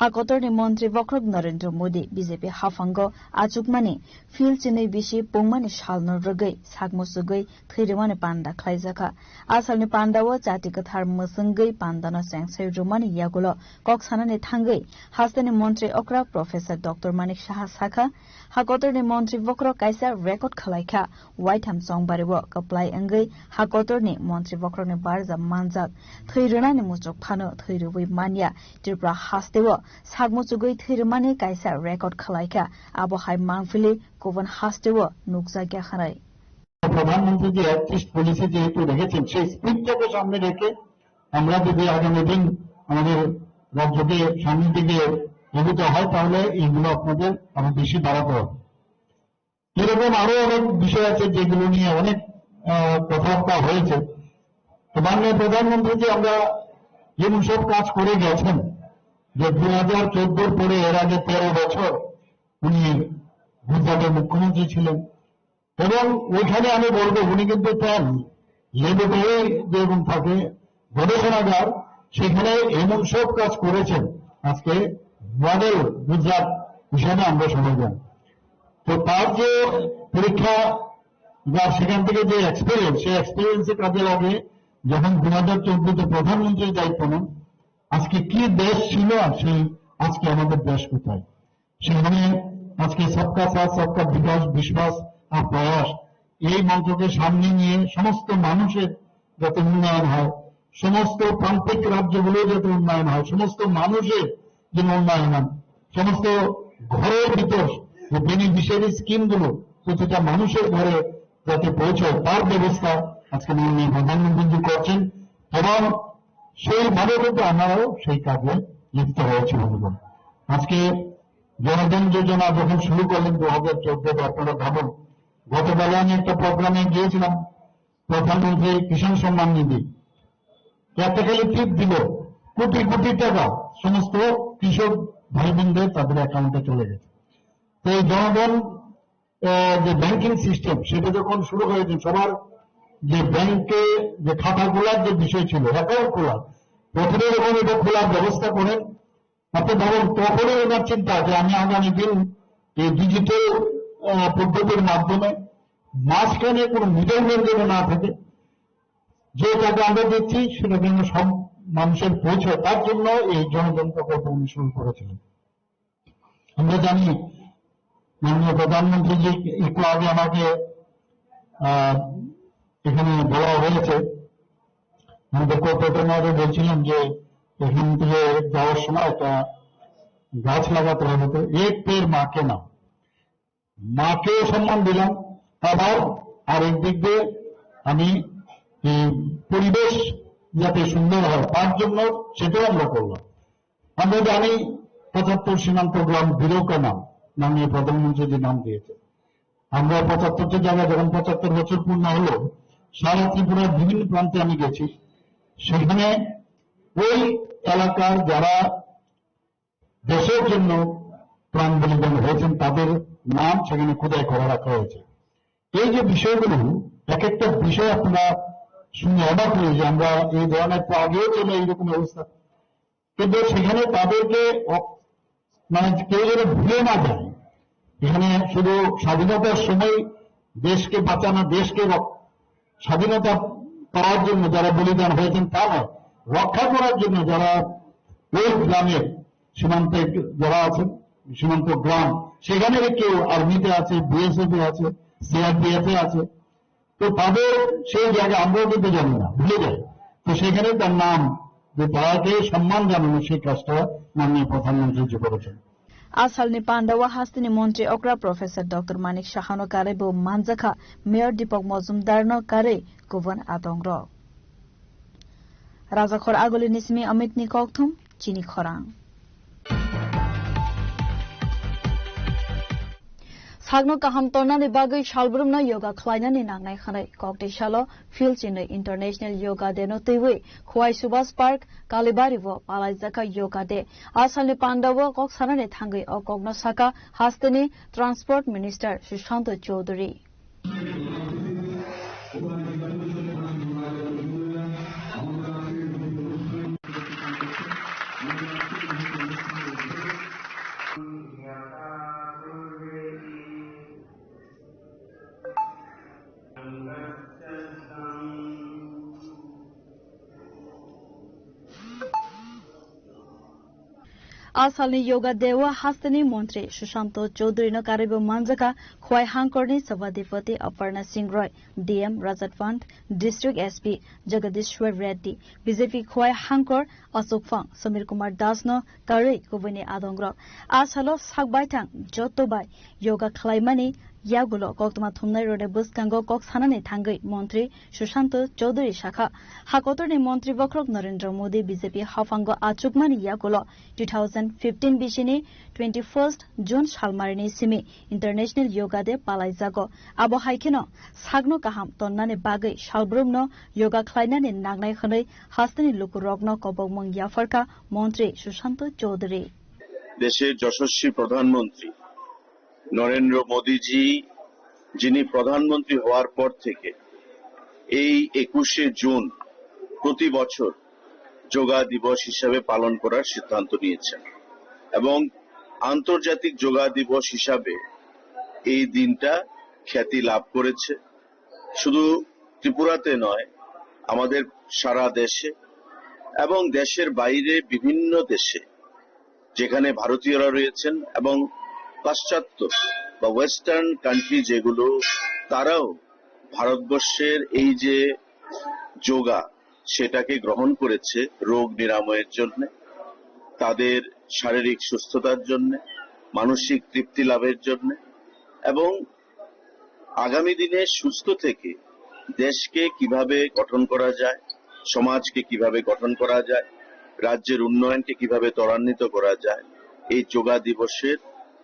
हाकतरनि मन्त्री वक्रक नरेन्द्र मोदी बीजेपी हाफांगो आजुकमाने फिल चिनै बिसि पोंमाने सालनो रगै सागमुसुगै थैरुमाने पान्दा खलाइजाखा आसालनि पान्दावो जाति कथार मसंगै पान्दानो सेंसै रुमाने यागुलो कक्सानाने थांगै हास्तेनि मन्त्री अक्रा प्रोफेसर डॉक्टर मानिक शाह साखा हाकतरनि मन्त्री वक्रक काइसा रेकर्ड खलाइखा व्हाइट हाम संगबारेबो कप्लाइ अंगै हाकतरनि मन्त्री वक्रकनि बारजा मानजाक थैरुनानि मुचक फानो थैरुबै मानिया त्रिपुरा हास्तेबो सागमुचुगै थैरुमानि काइसा रेकर्ड खलाइखा आबहाय मांगफिलि गुबुन हास्तेबो नुकजागिया खानाय প্রধানমন্ত্রী যে অ্যাক্টিস্ট পলিসি যেহেতু রেখেছেন সেই স্পিরিটটাকে সামনে রেখে আমরা যদি আগামী দিন আমাদের রাজ্যকে সামনের দিকে এগোতে হয় তাহলে এইগুলো আপনাদের আরো বেশি বাড়াতে হবে এরকম আরো অনেক বিষয় আছে যেগুলো নিয়ে অনেক কথাবার্তা হয়েছে। তো মাননীয় প্রধানমন্ত্রী যে আমরা যেমন সব কাজ করে গেছেন, যে 2014 পরে এর আগে 13 বছর উনি গুজরাটের মুখ্যমন্ত্রী ছিলেন, এবং ওইখানে আমি বলবো উনি কিন্তু তার লেবরেটরি যেরকম থাকে গবেষণাগার, সেখানে এমন সব কাজ করেছেন আজকে মডেল গুজরাট হিসাবে আমরা সবাই জানি। তো তার যে পরীক্ষা বা সেখান থেকে যে এক্সপিরিয়েন্স, সেই এক্সপিরিয়েন্সের কাজে লাগে যখন 2014-তে প্রধানমন্ত্রীর দায়িত্ব নেন, আজকে কি দেশ ছিল আর সেই আজকে আমাদের দেশ কোথায়, সেখানে আজকে সবকা সাথ সবকা বিকাশ বিশ্বাস আর প্রয়াস এই মন্ত্রকে সামনে নিয়ে সমস্ত মানুষের যাতে উন্নয়ন হয়, সমস্ত প্রান্তিক রাজ্যগুলো যাতে উন্নয়ন হয়, সমস্ত মানুষের যেন উন্নয়ন হয়, সমস্ত ঘরের ভিতর বেনিফিশিয়ারি স্কিমগুলো প্রতিটা মানুষের ঘরে যাতে পৌঁছায় তার ব্যবস্থা আজকে মাননীয় প্রধানমন্ত্রী করছেন, এবং সেইভাবে কিন্তু আমরাও সেই কাজে লিপ্ত হয়েছি বন্ধুগণ। আজকে জনধন যোজনা যখন শুরু করলেন 2014-তে, আপনারা ভাবুন, গতকাল আমি একটা প্রোগ্রামে গিয়েছিলাম, প্রধানমন্ত্রী কিষাণ সম্মান নিধি একটা খালি টিপ দিল, কোটি কোটি টাকা সমস্ত কৃষক ভাই বোনদের তাদের অ্যাকাউন্টে চলে গেছে। তো এই জনধন যে ব্যাংকিং সিস্টেম সেটা যখন শুরু হয়েছে, সবার যে ব্যাংকে যে খাতা খোলার যে বিষয় ছিল, অ্যাকাউন্ট খোলা, প্রথমে যখন এটা খোলার ব্যবস্থা করেন, আপনি ভাবুন তখনই ওনার চিন্তা যে আমি আগামী দিন এই ডিজিটাল পদ্ধতির মাধ্যমে মাঝখানে কোনো মিডলম্যান যেন না থাকে, যে টাকা আমরা দিচ্ছি সেটা যেন সব মানুষের পৌঁছায়, তার জন্য এই জনধন প্রকল্প উনি শুরু করেছিলেন। আমরা জানি মাননীয় প্রধানমন্ত্রী যে একটু আগে আমাকে এখানে বলা হয়েছে, আমাদের কর্পোরেটর বলছিলেন যে এখান থেকে যাওয়ার সময় একটা গাছ লাগাতে হবে, তো এক পের মাকে নাম, মাকেও সম্মান দিলাম, আবার আরেক দিক দিয়ে আমি পরিবেশ যাতে সুন্দর হয় তার জন্য সেটাও আমরা করলাম। আমরা জানি 75 সীমান্ত গ্রাম বিরৌকা নাম মাননীয় প্রধানমন্ত্রী যে নাম দিয়েছে, আমরা 75টি জায়গায় যখন 75 বছর পূর্ণ হলো, সারা ত্রিপুরার বিভিন্ন প্রান্তে আমি গেছি, সেখানে ওই এলাকার যারা দেশের জন্য প্রাণ বলিদান হয়েছেন তাদের নাম সেখানে খোদাই করে রাখা হয়েছে। এই যে বিষয়গুলো, এক একটা বিষয় আপনারা শুনে অবাক হয়ে যে আমরা এই ধরনের তো আগেও ছিল এইরকম অবস্থা, কিন্তু সেখানে তাদেরকে মানে কেউ যেন ভুলে না যায়। এখানে শুধু স্বাধীনতার সময় দেশকে বাঁচানো, দেশকে স্বাধীনতা পাওয়ার জন্য যারা বলিদান হয়েছেন তা নয়, রক্ষা করার জন্য যারা ওই গ্রামের সীমান্তে যারা আছেন, সীমান্ত গ্রাম, সেখানে কেউ আর্মিতে আছে, বিএসএফ আছে, সিআরপিএফ আছে, তো তাদের সেই জায়গায় আমরাও কিন্তু জানি না, ভুলে যাই। তো সেখানে তার নাম যে তাকে সম্মান জানানো, সেই কাজটা মাননীয় প্রধানমন্ত্রী যে করেছেন। आसालनि पाण्डवा हास्तिनि मन्त्री अग्रा प्रोफेसर डाक्टर मानिक साहानो कारे बो मानजाखा मेयर दीपक मजुमदारनो कारे गुबुन आदंग्र राजाखर आगोली निसमी अमितनि कक्थुम चिनी खरां सागनो काहाम तोरनानि बागै सालब्रुमना योगा खलायनानि नांनाय खानाय कक्टेसालो फिल्ड चिनै इंटरनेशनल योगा डे नो तैवे खुवाई सुभाष पार्क कालीबारिवो पालाइजाका योगा डे आसालनि पाण्डवो कक सानानि थांगै अ ककनो साका हास्तेनि ट्रांसपोर्ट मिनिस्टर सुशांत चौधरी आसालनि योगा देवा हास्तेनि मन्त्री सुशांत चौधरी न कारेबो मानजाका खुवाई हांकरनि सभाधिपति अपर्णा सिंह रॉय, डीएम रजत फंड, district SP Jagadishwar Reddy, BJP खुवाई हांकर अशोक फांग, समीर कुमार दास न कारे गुबुनि आदंग्र आसालो सागबायथां जतोबाय योगा खलायमानि यागुलो कक्तमा थुमनाय रोडे बुसकांगो कक सानानै थांगै मन्त्री सुशान्त चौधरी शाखा हाकोतरनि मन्त्री बख्रक नरेन्द्र मोदी बीजेपी हाफांगो आचुकमानि यागुलो 2015 बिसिनि 21 जुन सालमारिनि सिमी इन्टरनेशनल योगा डे पालाइजागो आबो हाइखेनो सागनो काहाम तन्नाने बागै सालब्रुमनो योगा ख्लाइनाने नागनाय खनै हास्तानि लुकु रग्न कबगमं याफरका मन्त्री सुशान्त चौधरी देशेर यशस्वी प्रधानमंत्री नरेंद्र मोदीजी যিনি প্রধানমন্ত্রী হওয়ার পর থেকে এই 21শে জুন প্রতি বছর যোগা দিবস হিসাবে পালন করার সিদ্ধান্ত নিয়েছেন এবং আন্তর্জাতিক যোগা দিবস হিসাবে এই দিনটা খ্যাতি লাভ করেছে শুধু ত্রিপুরাতে নয় আমাদের সারা দেশে এবং দেশের বাইরে বিভিন্ন দেশে যেখানে ভারতীয়রা রয়েছেন এবং পাশ্চাত্য বা ওয়েস্টার্ন কান্ট্রি যেগুলো তারাও ভারতবর্ষের এই যে যোগা সেটাকে গ্রহণ করেছে রোগ নিরাময়ের জন্য তাদের শারীরিক সুস্থতার জন্য মানসিক তৃপ্তি লাভের জন্য এবং আগামী দিনে সুস্থ থেকে দেশকে কিভাবে গঠন করা যায় সমাজকে কিভাবে গঠন করা যায় রাজ্যের উন্নয়নকে কিভাবে ত্বরান্বিত করা যায় এই যোগা দিবসের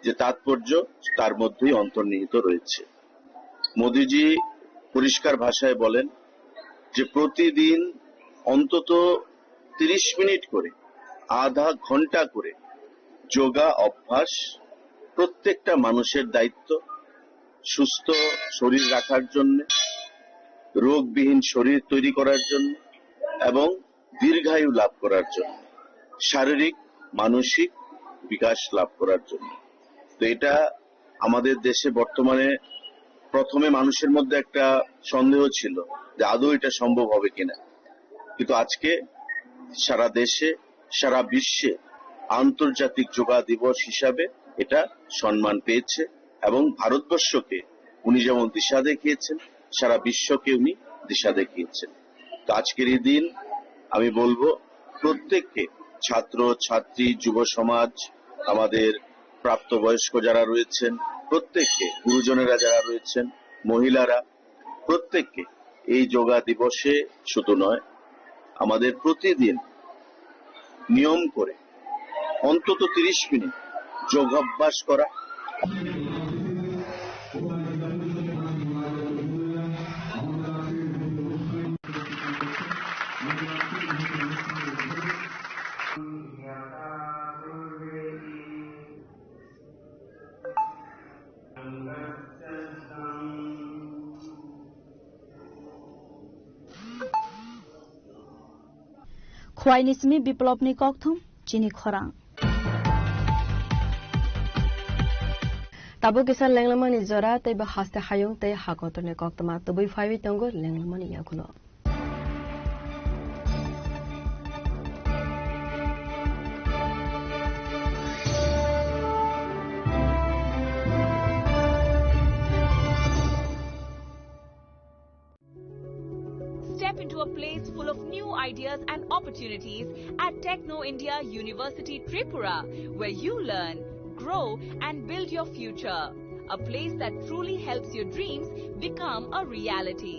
যে তাৎপর্য তার মধ্যেই অন্তর্নিহিত রয়েছে মোদিজি পরিষ্কার ভাষায় বলেন যে প্রতিদিন অন্তত 30 মিনিট করে আধা ঘন্টা করে যোগা অভ্যাস প্রত্যেকটা মানুষের দায়িত্ব সুস্থ শরীর রাখার জন্য রোগবিহীন শরীর তৈরি করার জন্য এবং দীর্ঘায়ু লাভ করার জন্য শারীরিক মানসিক বিকাশ লাভ করার জন্য তো এটা আমাদের দেশে বর্তমানে প্রথমে মানুষের মধ্যে একটা সন্দেহ ছিল যে আদৌ এটা সম্ভব হবে কিনা কিন্তু আজকে সারা দেশে সারা বিশ্বে আন্তর্জাতিক যোগা দিবস হিসাবে এটা সম্মান পেয়েছে এবং ভারতবর্ষকে উনি যেমন দিশা দেখিয়েছেন সারা বিশ্বকে উনি দিশা দেখিয়েছেন তো আজকের এই দিন আমি বলবো প্রত্যেককে ছাত্র ছাত্রী যুব সমাজ আমাদের প্রাপ্তবয়স্ক যারা রয়েছেন প্রত্যেককে গুরুজনেরা যারা রয়েছেন মহিলারা প্রত্যেককে এই যোগা দিবসে শুধু নয় আমাদের প্রতিদিন নিয়ম করে অন্তত 30 মিনিট যোগাভ্যাস করা खोवाइनिसमी विप्लवनी कक्थुम चिनी खरां Tabo kisah lenglamani zora te bahasta hayung te hakotone koktama tubuy faiwi tonggo lenglamani yakulo. Step into a place full of new ideas and opportunities at Techno India University Tripura, where you learn, grow and build your future. A place that truly helps your dreams become a reality.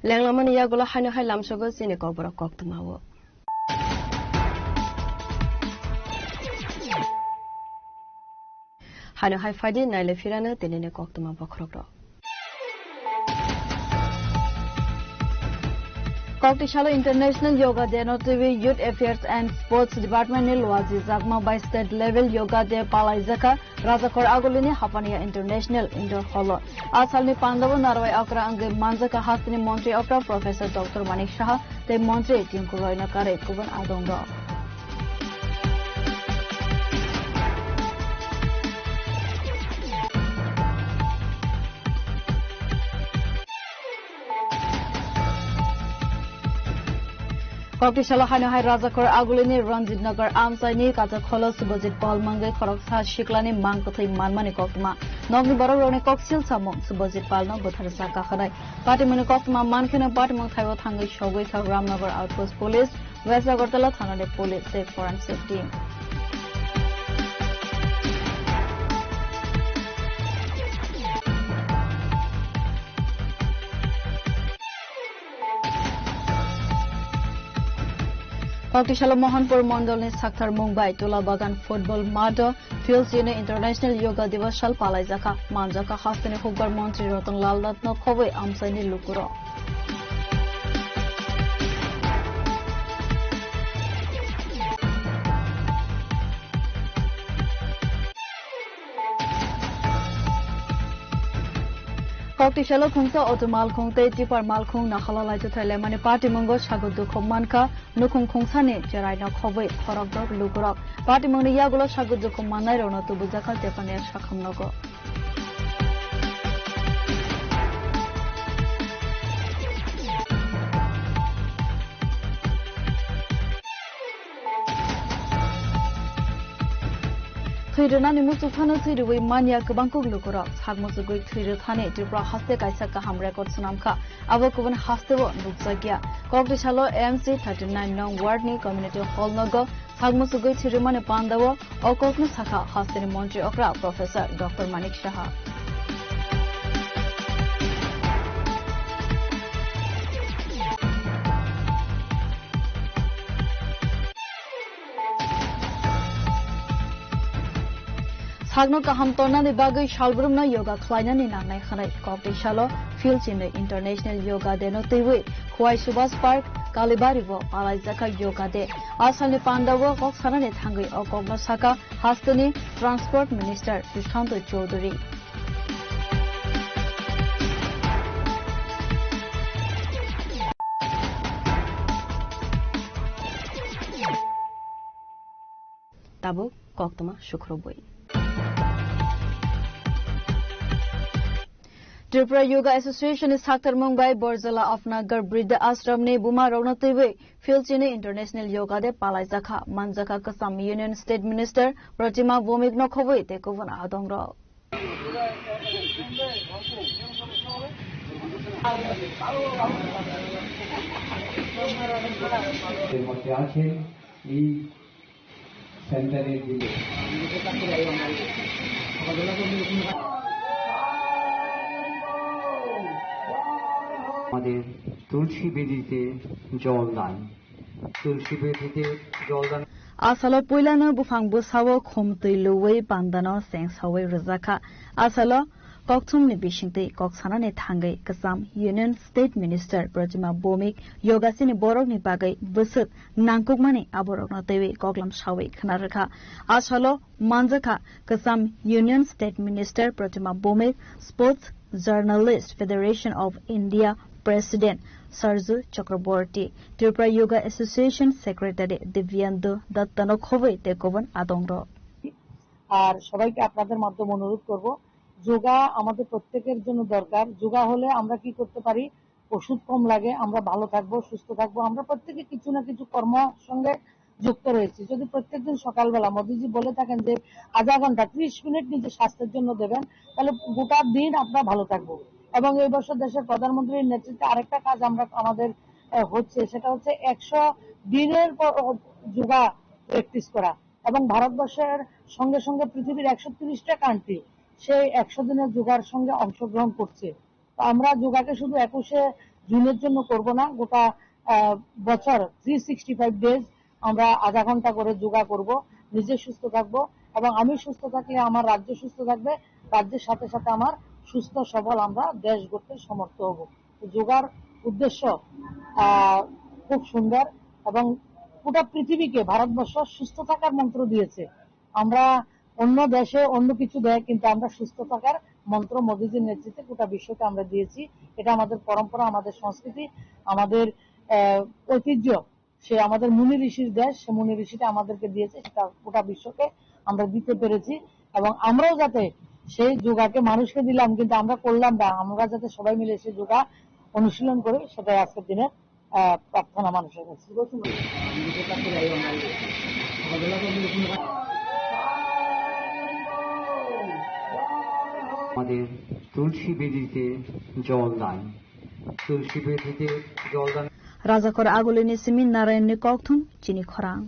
লেংলামান ইয়াগুলো হাইনো হাই লামসগো জিনে Kokborok কক্তমাও হাইনো high ফাইডি নাইলে ফিরানো তিনিনে কক্তমা বখরক Koktishala International Yoga Day notivi Youth Affairs and Sports Department ni Luazi Zakma by State Level Yoga Day Palaizaka Razakor Agulini Hapania International Indoor Hall. Asalni Pandavu Narwai Akra Ange Manzaka Hastini Montri Opera Professor Dr. Manik Shah Te Montri Tinkuloina Kare Kuban Adonga. Koktishala Hainohai Razakor Agulini Ranjit Nagar Amsaini Kata Kholos Subajit Palmangai Khoroksa Shiklani Mangkothai Manmani Koktma Nogni Barorone Koksil Samo Subajit Palno Botharsa Kakhanai Patimani Koktma Mankhina Patimang Thaiwa Thangai Shogoi Kha Ramnagar Outpost Police West Agartala Thanade Police Safe Foreign Safety Koktishala Mohanpur Mondol ni Sakhtar Mumbai Tula Bagan Football Mado Fields Yene International Yoga Divas Shal Palaizaka Manjaka Hastini Hubbar Montri Ratan Lal Ratno Khowai Amsaini Lukuro Koktishala Khungsa Otomal Khungte Tipar Malkhung Nakhala Laitu Thailemani Party Mungo Shagudu Khomanka Nukhung Khungsani Cheraina Khowai Khorokdor Lukurok Party Mungni Yagulo Shagudu Khomanai Rono Tubuzaka Tepane Shakhamnogo Thuirana Musu Thana Thuirui Mania Kabangkuk Lukura, Hagmusugui Thuir Thane, Tripura Haste Kaisaka Ham Record Sunamka, Avakuban Hastevo, Luksagia, Koktishala MC 39 Nong Wardni Community Hall Nogo, Hagmusugui Thurimane Pandawa, Okoknu Saka, Hastini Montri Okra, Professor Dr. Manik Shah. Hagno Kaham Torna the Bagai Shalbrumna Yoga Klainan Nanai Hanai Koktishala Fields in the International Yoga Day Notiwi, Huai Subas Park, Kalibarivo, Palaizaka Yoga Day, Asani Pandawa, Koksananet Hangi, Okognosaka, Hastani, Transport Minister Sushanto Chaudhary. Tabu Koktama Shukrobui. Tripura Yoga Association is Sakhtar Mumbai Borzala of Nagar Bridda Ashram ne Buma Rognatiwe Fields in International Yoga Day Palaizaka Manjaka Kasam Union State Minister Pratima Vomik Nokhowai Tekovan Adongra. আমাদের তুলসী বেদিতে জল দান তুলসী বেদিতে জল দান Asalo Puilano Bufang Busawo Khomtui Luwei Bandano Seng Sawai Razaka Asalo Koktum Nibishinte Koksana Tangai Kasam Union State Minister Pratima Bomik Yogasini Borok ni Bagai Busut Nangkukmani Aborok Notewi Koklam Shawai Kanaraka Asalo Manjaka Kasam Union State Minister Pratima Bomik Sports Journalist Federation of India President Sarju Chakraborty, Tripura Yoga Association Secretary Divyandu Dattano Khowai Tekovan Adongro. আর সবাইকে আপনাদের মাধ্যমে অনুরোধ করব যোগা আমাদের প্রত্যেকের জন্য দরকার যোগা হলে আমরা কি করতে পারি ওষুধ কম লাগে আমরা ভালো থাকব সুস্থ থাকব আমরা প্রত্যেকে কিছু না কিছু কর্ম সঙ্গে যুক্ত রয়েছি যদি প্রত্যেকদিন সকালবেলা মোদিজি বলে থাকেন যে আধা ঘন্টা 30 মিনিট নিজের স্বাস্থ্যের জন্য দেবেন তাহলে গোটা দিন আমরা ভালো থাকব এবং এই বছর দেশের প্রধানমন্ত্রীর নেতৃত্বে আরেকটা কাজ আমরা আমাদের হচ্ছে সেটা হচ্ছে 100 দিনের যোগা প্র্যাকটিস করা এবং ভারতবর্ষের সঙ্গে সঙ্গে পৃথিবীর 130টা কান্ট্রি সেই 100 দিনের যোগার সঙ্গে অংশগ্রহণ করছে তো আমরা যোগাকে শুধু 21 জুনের জন্য করব না, গোটা বছর 365 ডেজ আমরা আধা ঘন্টা করে যোগা করব, নিজে সুস্থ থাকবো এবং আমি সুস্থ থাকলে আমার রাজ্য সুস্থ থাকবে, রাজ্যের সাথে সাথে আমার সুস্থ সবল আমরা দেশ গড়তে সমর্থ হব। যোগার উদ্দেশ্য খুব সুন্দর এবং গোটা পৃথিবীকে ভারতবর্ষ সুস্থ থাকার মন্ত্র দিয়েছে। আমরা অন্য দেশে অন্য কিছু দেয়, কিন্তু আমরা সুস্থ থাকার মন্ত্র মোদীজির নেতৃত্বে গোটা বিশ্বকে আমরা দিয়েছি। এটা আমাদের পরম্পরা, আমাদের সংস্কৃতি, আমাদের ঐতিহ্য। সে আমাদের মুনি ঋষির দেশ, সে মুনি ঋষিটা আমাদেরকে দিয়েছে, সেটা গোটা বিশ্বকে আমরা দিতে পেরেছি এবং আমরাও যাতে সেই যোগাকে মানুষকে দিলাম কিন্তু আমরা করলাম না, আমরা যাতে সবাই মিলে সেই যোগা অনুশীলন করি, সেটাই আজকের দিনের প্রার্থনা মানুষের কাছে। আমাদের তুলসী বেদিতে জল দান, তুলসী বেদিতে জল দান। রাজাকর আগলিনি সিমিন নারায়ণ ককথুম চিনি খরাং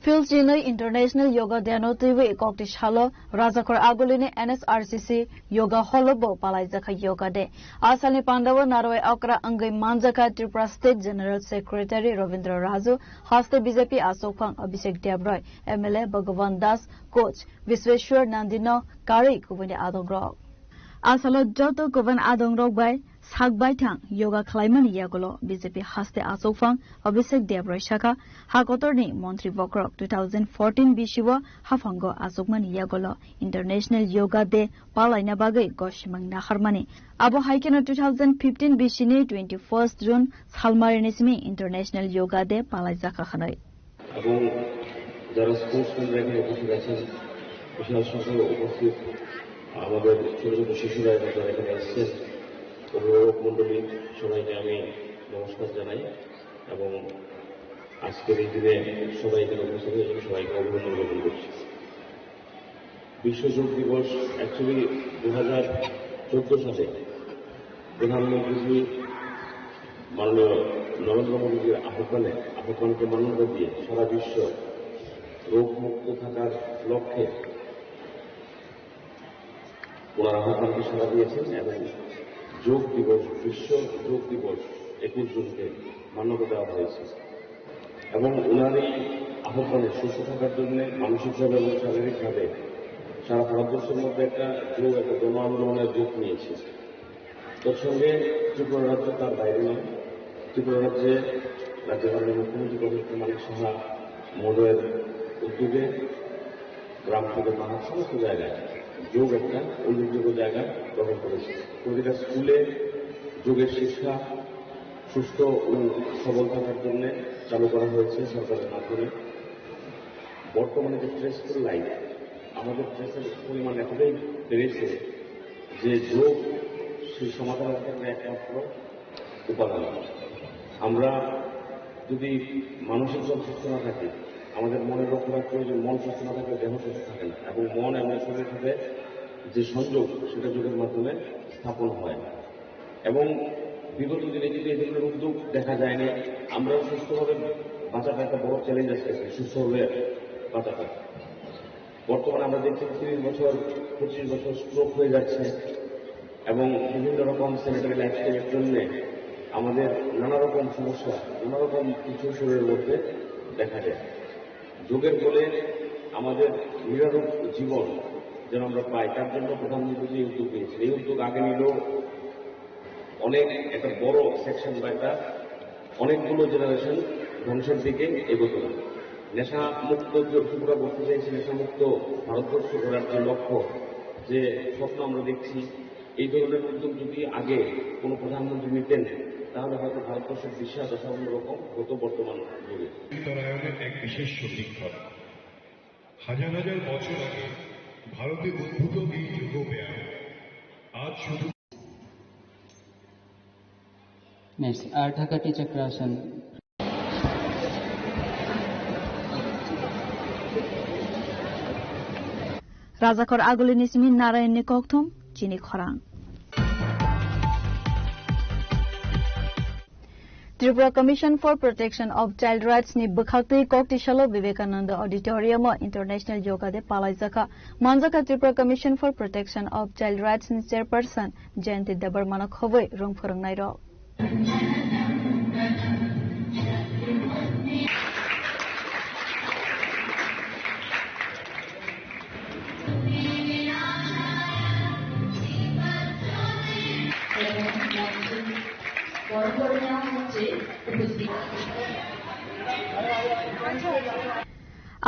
ফিলজিনৈ ইন্টারন্যাশনাল योगा डेनो तैवे एकक्ति सालो राजाखर आगोलिनि NSRCC योगा हलबो पालाइजाखा योगा डे आसालनि पांडव नारवे अकरा अंगै मानजाखा Tripura state general secretary Rabindra Raju हास्ते बीजेपी आसोफां अभिषेक देवरॉय MLA भगवान दास कोच विश्वेश्वर नंदिनो कारी कुबनि आदंग्रक आसालो जतो गुबुन आदंग्रक बाय सागबायथां योगा खालायमानि यागलो बीजेपी हास्ते आसोफां अभिषेक देवरॉय शाखा हाकतरनि मंत्री बक्रक 2014 बिशिव हाफांगो आसोकमानि यागलो इंटरनेशनल योगा डे पालायना बागै गसिमां नाखारमानि आबो हाइकेनो 2015 बिशिनि 21 जुन सालमारिनिसिमि इंटरनेशनल योगा डे पालायजाखा खानाय এবং যারা স্পোর্টসম্যানরা এখানে উপস্থিত আছেন বিশাল সংখ্যায় উপস্থিত আমাদের ছোট ছোট শিশুরা যারা এখানে এসেছেন অভিভাবক মন্ডলী সবাইকে আমি নমস্কার জানাই এবং আজকের এই দিনে সবাই এখানে উপস্থিত হয়েছেন সবাইকে অভিনন্দন জ্ঞাপন করছি। বিশ্ব যোগ দিবস অ্যাকচুয়ালি 2014 সালে প্রধানমন্ত্রী মাননীয় নরেন্দ্র মোদীজির আহ্বানকে মান্যতা দিয়ে সারা বিশ্ব রোগমুক্ত থাকার লক্ষ্যে ওনার আহ্বানকে সাড়া দিয়েছেন এবং যোগ দিবস বিশ্ব যোগ দিবস 21 জুনকে মান্যতা দেওয়া হয়েছে এবং ওনার এই আহ্বানে সুস্থ থাকার জন্য মানসিকভাবে এবং শারীরিকভাবে সারা ভারতবর্ষের মধ্যে একটা জন আন্দোলনের রূপ নিয়েছে। তোর সঙ্গে ত্রিপুরা রাজ্য তার বাইরে নয়। ত্রিপুরা রাজ্যে রাজ্যপালের মুখ্যমন্ত্রী প্রফেসর মানিক সাহা মহোদয়ের উদ্যোগে গ্রাম থেকে পাহাড় সমস্ত জায়গায় যোগ একটা উল্লেখযোগ্য জায়গা দখল করেছে। প্রতিটা স্কুলে যোগের শিক্ষা সুস্থ ও সবল থাকার জন্য চালু করা হয়েছে সরকারের মাধ্যমে। বর্তমানে যে স্ট্রেসফুল লাইফ, আমাদের স্ট্রেসের পরিমাণ এতটাই বেড়েছে যে যোগ সেই সমাধানের ক্ষেত্রে একমাত্র উপাদান। আমরা যদি মানসিক সুস্থ না থাকে, আমাদের মনের রক্ষা রাখতে প্রয়োজন, মন সুস্থ না থাকলে দেহ সুস্থ থাকে না এবং মন এবং শরীরের সাথে যে সংযোগ সেটা যোগের মাধ্যমে স্থাপন হয় এবং বিগত দিনে যদি এই ধরনের উদ্যোগ দেখা যায়নি, আমরা সুস্থভাবে বাঁচাটা একটা বড় চ্যালেঞ্জ আসছে, সুস্থভাবে বাঁচাটা। বর্তমানে আমরা দেখছি 30 বছর 25 বছর স্ট্রোক হয়ে যাচ্ছে এবং বিভিন্ন রকম স্যানিটারি লাইফস্টাইলের জন্য আমাদের নানা রকম সমস্যা, নানা রকম কিছু শরীরের মধ্যে দেখা যায়। যোগের ফলে আমাদের নিরারোগ জীবন যেন আমরা পাই, তার জন্য প্রধানমন্ত্রী এই উদ্যোগ নিয়েছেন। এই উদ্যোগ আগে নিল অনেক একটা বড় সেকশন বা একটা অনেকগুলো জেনারেশন ধ্বংসের দিকে এগোতো না। নেশা মুক্ত ত্রিপুরা বলতে চাইছি, নেশা মুক্ত ভারতবর্ষ করার যে লক্ষ্য, যে স্বপ্ন আমরা দেখছি, এই ধরনের উদ্যোগ যদি আগে কোনো প্রধানমন্ত্রী নিতেন তাহলে হয়তো ভারতবর্ষের দিশা দশা অন্যরকম হতো বর্তমান যুগে। এক বিশেষ সন্ধিক্ষণ হাজার হাজার বছর আগে ভারতে উদ্ভূত এই যোগ ব্যায়াম আজ শুধু Next, Ardhakati Chakrasana. राजाखर आगोलिनि सिमिन नारायणनि ककथुम चिनि खरां Tripura Commission for Protection of Child Rights ni bukhalti Koktishalo Vivekananda Auditorium International Yoga de Palaizaka Manjaka Tripura Commission for Protection of Child Rights ni Chairperson Jayanti Debarmana Khowai rong phorngnai ro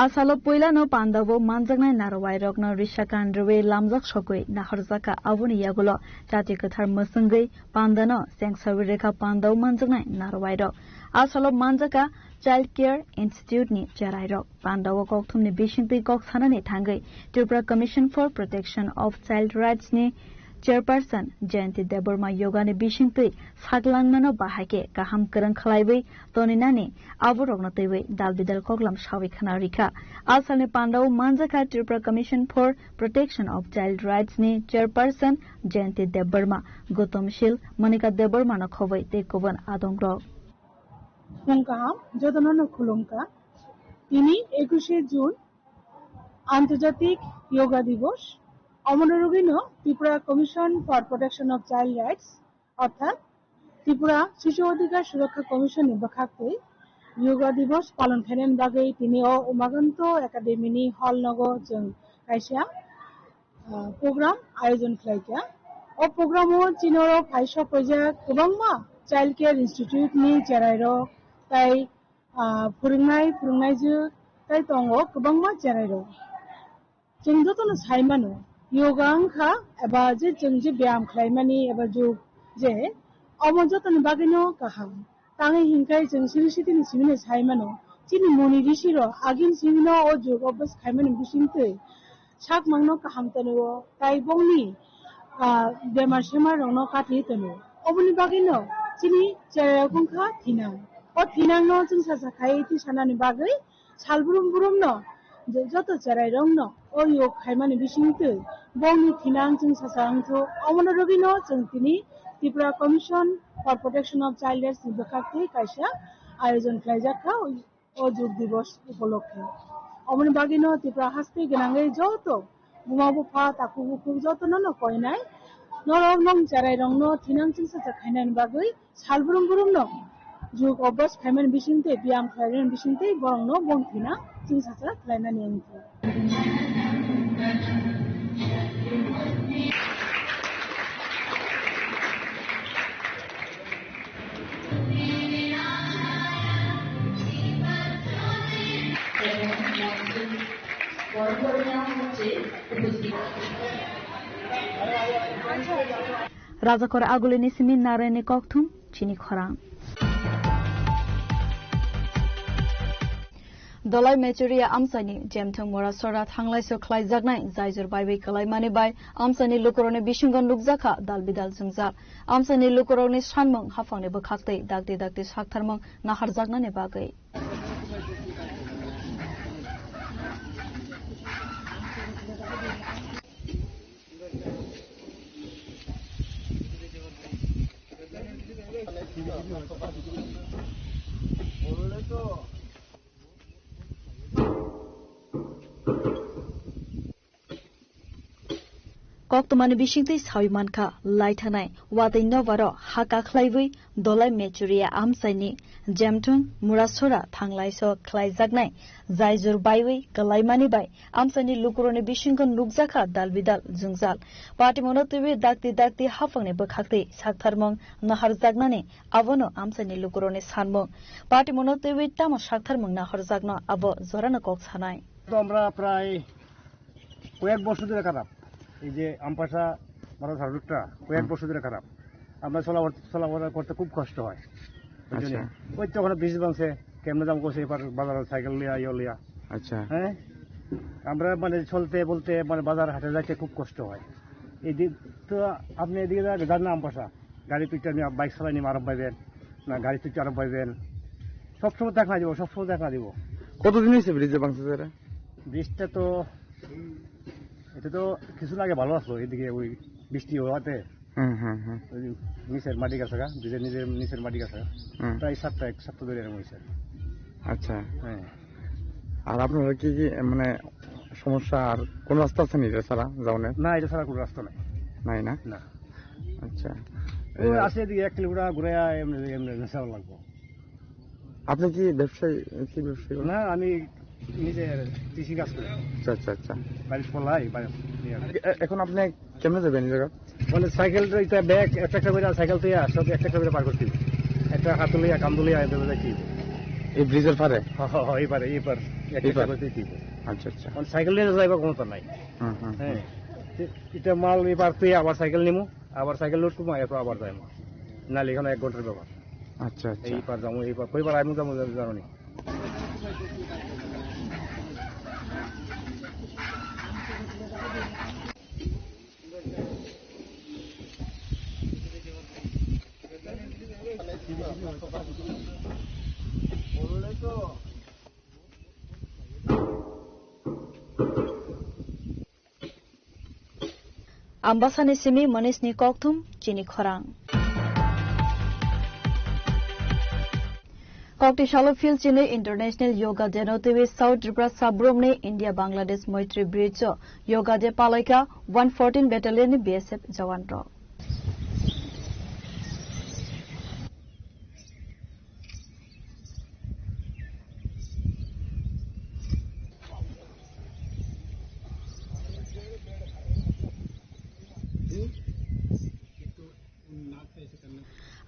Asalo poila no pandavo manjaknai narwai rokno risakandrwe lamjak sokoi naharjaka abuni yagulo jati kathar masangai pandano sengsawi rekha pandav manjaknai narwai rok asalo manjaka Child Care Institute ni charai rok pandav kokthumni bisingtui kok sanani thangai Tripura Commission for Protection of Child Rights ni Chairperson Jayanti Debarma Yoga ni bisingtui saglangmano bahake kaham kerang khlaibai toninani aborokno teibai dalbidal koklam sawi khana rikha asalni pandaw manjaka Tripura Commission for Protection of Child Rights ni Chairperson Jayanti Debarma Gotomshil Monica Debarma no khowai tei koban adongrok Khungkaham jotonono khulungka তিনি 21 June আন্তর্জাতিক yoga দিবস অমনোরোগীন Tripura commission for protection of child rights অর্থাৎ ত্রিপুরা শিশু অধিকার সুরক্ষা commission বাখাতে yoga দিবস পালন খাইনাयनि बागै তিনি উমাগন্ত একাডেমিনি হলনগর जों কাইসা প্রোগ্রাম আয়োজন খাইকা ও প্রোগ্রামও চিনর ফাইসা প্রজেক্ট গোबांमा চাইল্ড কেয়ার ইনস্টিটিউট নি চেরাইরো তাই फोरोंनायजो তাই दंगो गोबांमा চেরাইরো जों जतनो साइमानो योगा अंखा एबा जे जों जे ब्याम खालामनानै एबा जुग जे अमजतन बागैनो गाहाम ताङै हिंखाय जों सिरिसितिनि सिमिनो साइमानो चिनि मनि रिसिरो आगिन सिमिनो ओ जुग अबस खाइमानो बिसिंतै साक मांनो गाहाम तनो ताइ बंनि बेमार सेमार रंनो काथि तनो अबनि बागैनो चिनि चेरागुंखा थिना ओ थिनांनो जों सासाखाय थि सानानि बागै सालबुरुम बुरुमनो जत चेराय रंनो ओ योग खाइमानो बिसिंतै बंनि थिनां जों सासांथो अमनोरगिनो जों तिनि Tripura commission for protection of child rights नि बखाते काइसा आयोजन खालामजाखा ओ जुग दिवस उपलक्षे अमन बागिनो त्रिपुरा हास्ते गनांगै जतो बुमा बुफा ताकु बुकु जतो न कयनाय नरम नम चेराय रंनो थिनां जों सासा खाइनायनि बागै सालबुरुम बुरुमनो जुग अबस खाइमानो बिसिंतै ब्याम खाइमानो बिसिंतै बरंनो बंथिना जों सासा खालामनानै आंथो Rajakor agulini simin narene kokthum chini khorang Dolai Mechuria Amsani Jemthung Mora Sora Thanglaiso Khlaijaknai Zaijur Baibai Kalaimani bai Amsani Lukorone Bishingon Lukjaka Dalbidal Jungja Amsani Lukorone Sanmung Hafangni Bokhaktei Dakti Saktharmung Naharjaknani bagai Koktomani bisingtei sawimankha laithanai wadai novaro haka khlaibai dolai mechuria amsaini jemthung murasora thanglaiso khlaijaknai jaijur baibai kalaimani bai amsani lukurone bisingon lukjaka dalbidal jungjal party monotwi dakti hafangni bokhaktei saktharmong naharjaknani abono amsani lukurone sanmong party monotwi tamo saktharmong naharjakno abo jorana koksanai আমরা প্রায় কয়েক বছর ধরে খারাপ এই যে আমপাশা বড় সার্ভিসটা কয়েক বছর ধরে খারাপ আমরা চলাফেরা করতে খুব কষ্ট হয় ওই তো ওখানে বীজ বাংছে কেমনে দাম করছে এবার বাজারে সাইকেল লিয়া লিয়া আচ্ছা হ্যাঁ আমরা মানে চলতে বলতে মানে বাজার হাটে যাইতে খুব কষ্ট হয় এই দিক তো আপনি এদিকে যান না আমপাশা গাড়ি পিকটা নিয়ে বাইক চালাই নিয়ে আরম্ভ পাইবেন না গাড়ি পিকটা আরম্ভ পাইবেন সবসময় দেখা দিব কতদিন হয়েছে ব্রিজে বাংছে বৃষ্টিটা তো এটা তো কিছুদিন আগে ভালো আসলো এদিকে ওই বৃষ্টি হওয়াতে ওই নিচের মাটি গাছ ব্রিজের নিচের মাটি গাছ প্রায় 7 সপ্তাহ ধরে এরকম হয়েছে। আচ্ছা, হ্যাঁ। আর আপনারা কি মানে সমস্যা আর কোন রাস্তা আছে নিজে ছাড়া যাওয়ার? না, এটা ছাড়া কোনো রাস্তা নাই না। না। আচ্ছা, আছে এদিকে 1 কিলোমিটার ঘুরে এমনি চালা লাগবো। আপনি কি ব্যবসায়ী? না, আমি নিজে কৃষি কাজ করি। আচ্ছা। বাড়ির ফলাই। এখন আপনি কেমনে যাবেন এই জায়গা? মানে সাইকেল ব্যাগ একটা করে সাইকেল তুই সব একটা করে পার করতে, একটা হাত লইয়া কাম লইয়া যাচ্ছি এই ব্রিজের পারে। এইবার আচ্ছা, সাইকেল নিয়ে যাইবার কোনো তো নাই। হ্যাঁ, এটা মাল এবার তুই আবার সাইকেল নিমু, আবার সাইকেল লোড করবো, এরপর আবার যাইমু, নাহলে এখানে 1 ঘন্টার ব্যাপার। আচ্ছা, এইবার যাবো, এইবার কইবার আইমু যাবো জানো নি। Ambasani simi manis ni kokthum chini khorang. Kokti Shalofil chini International Yoga Day no TV South Tripura Sabrom ne India Bangladesh Moitri Bridge Yoga Day palaika 114 Battalion ni BSF jawan ro.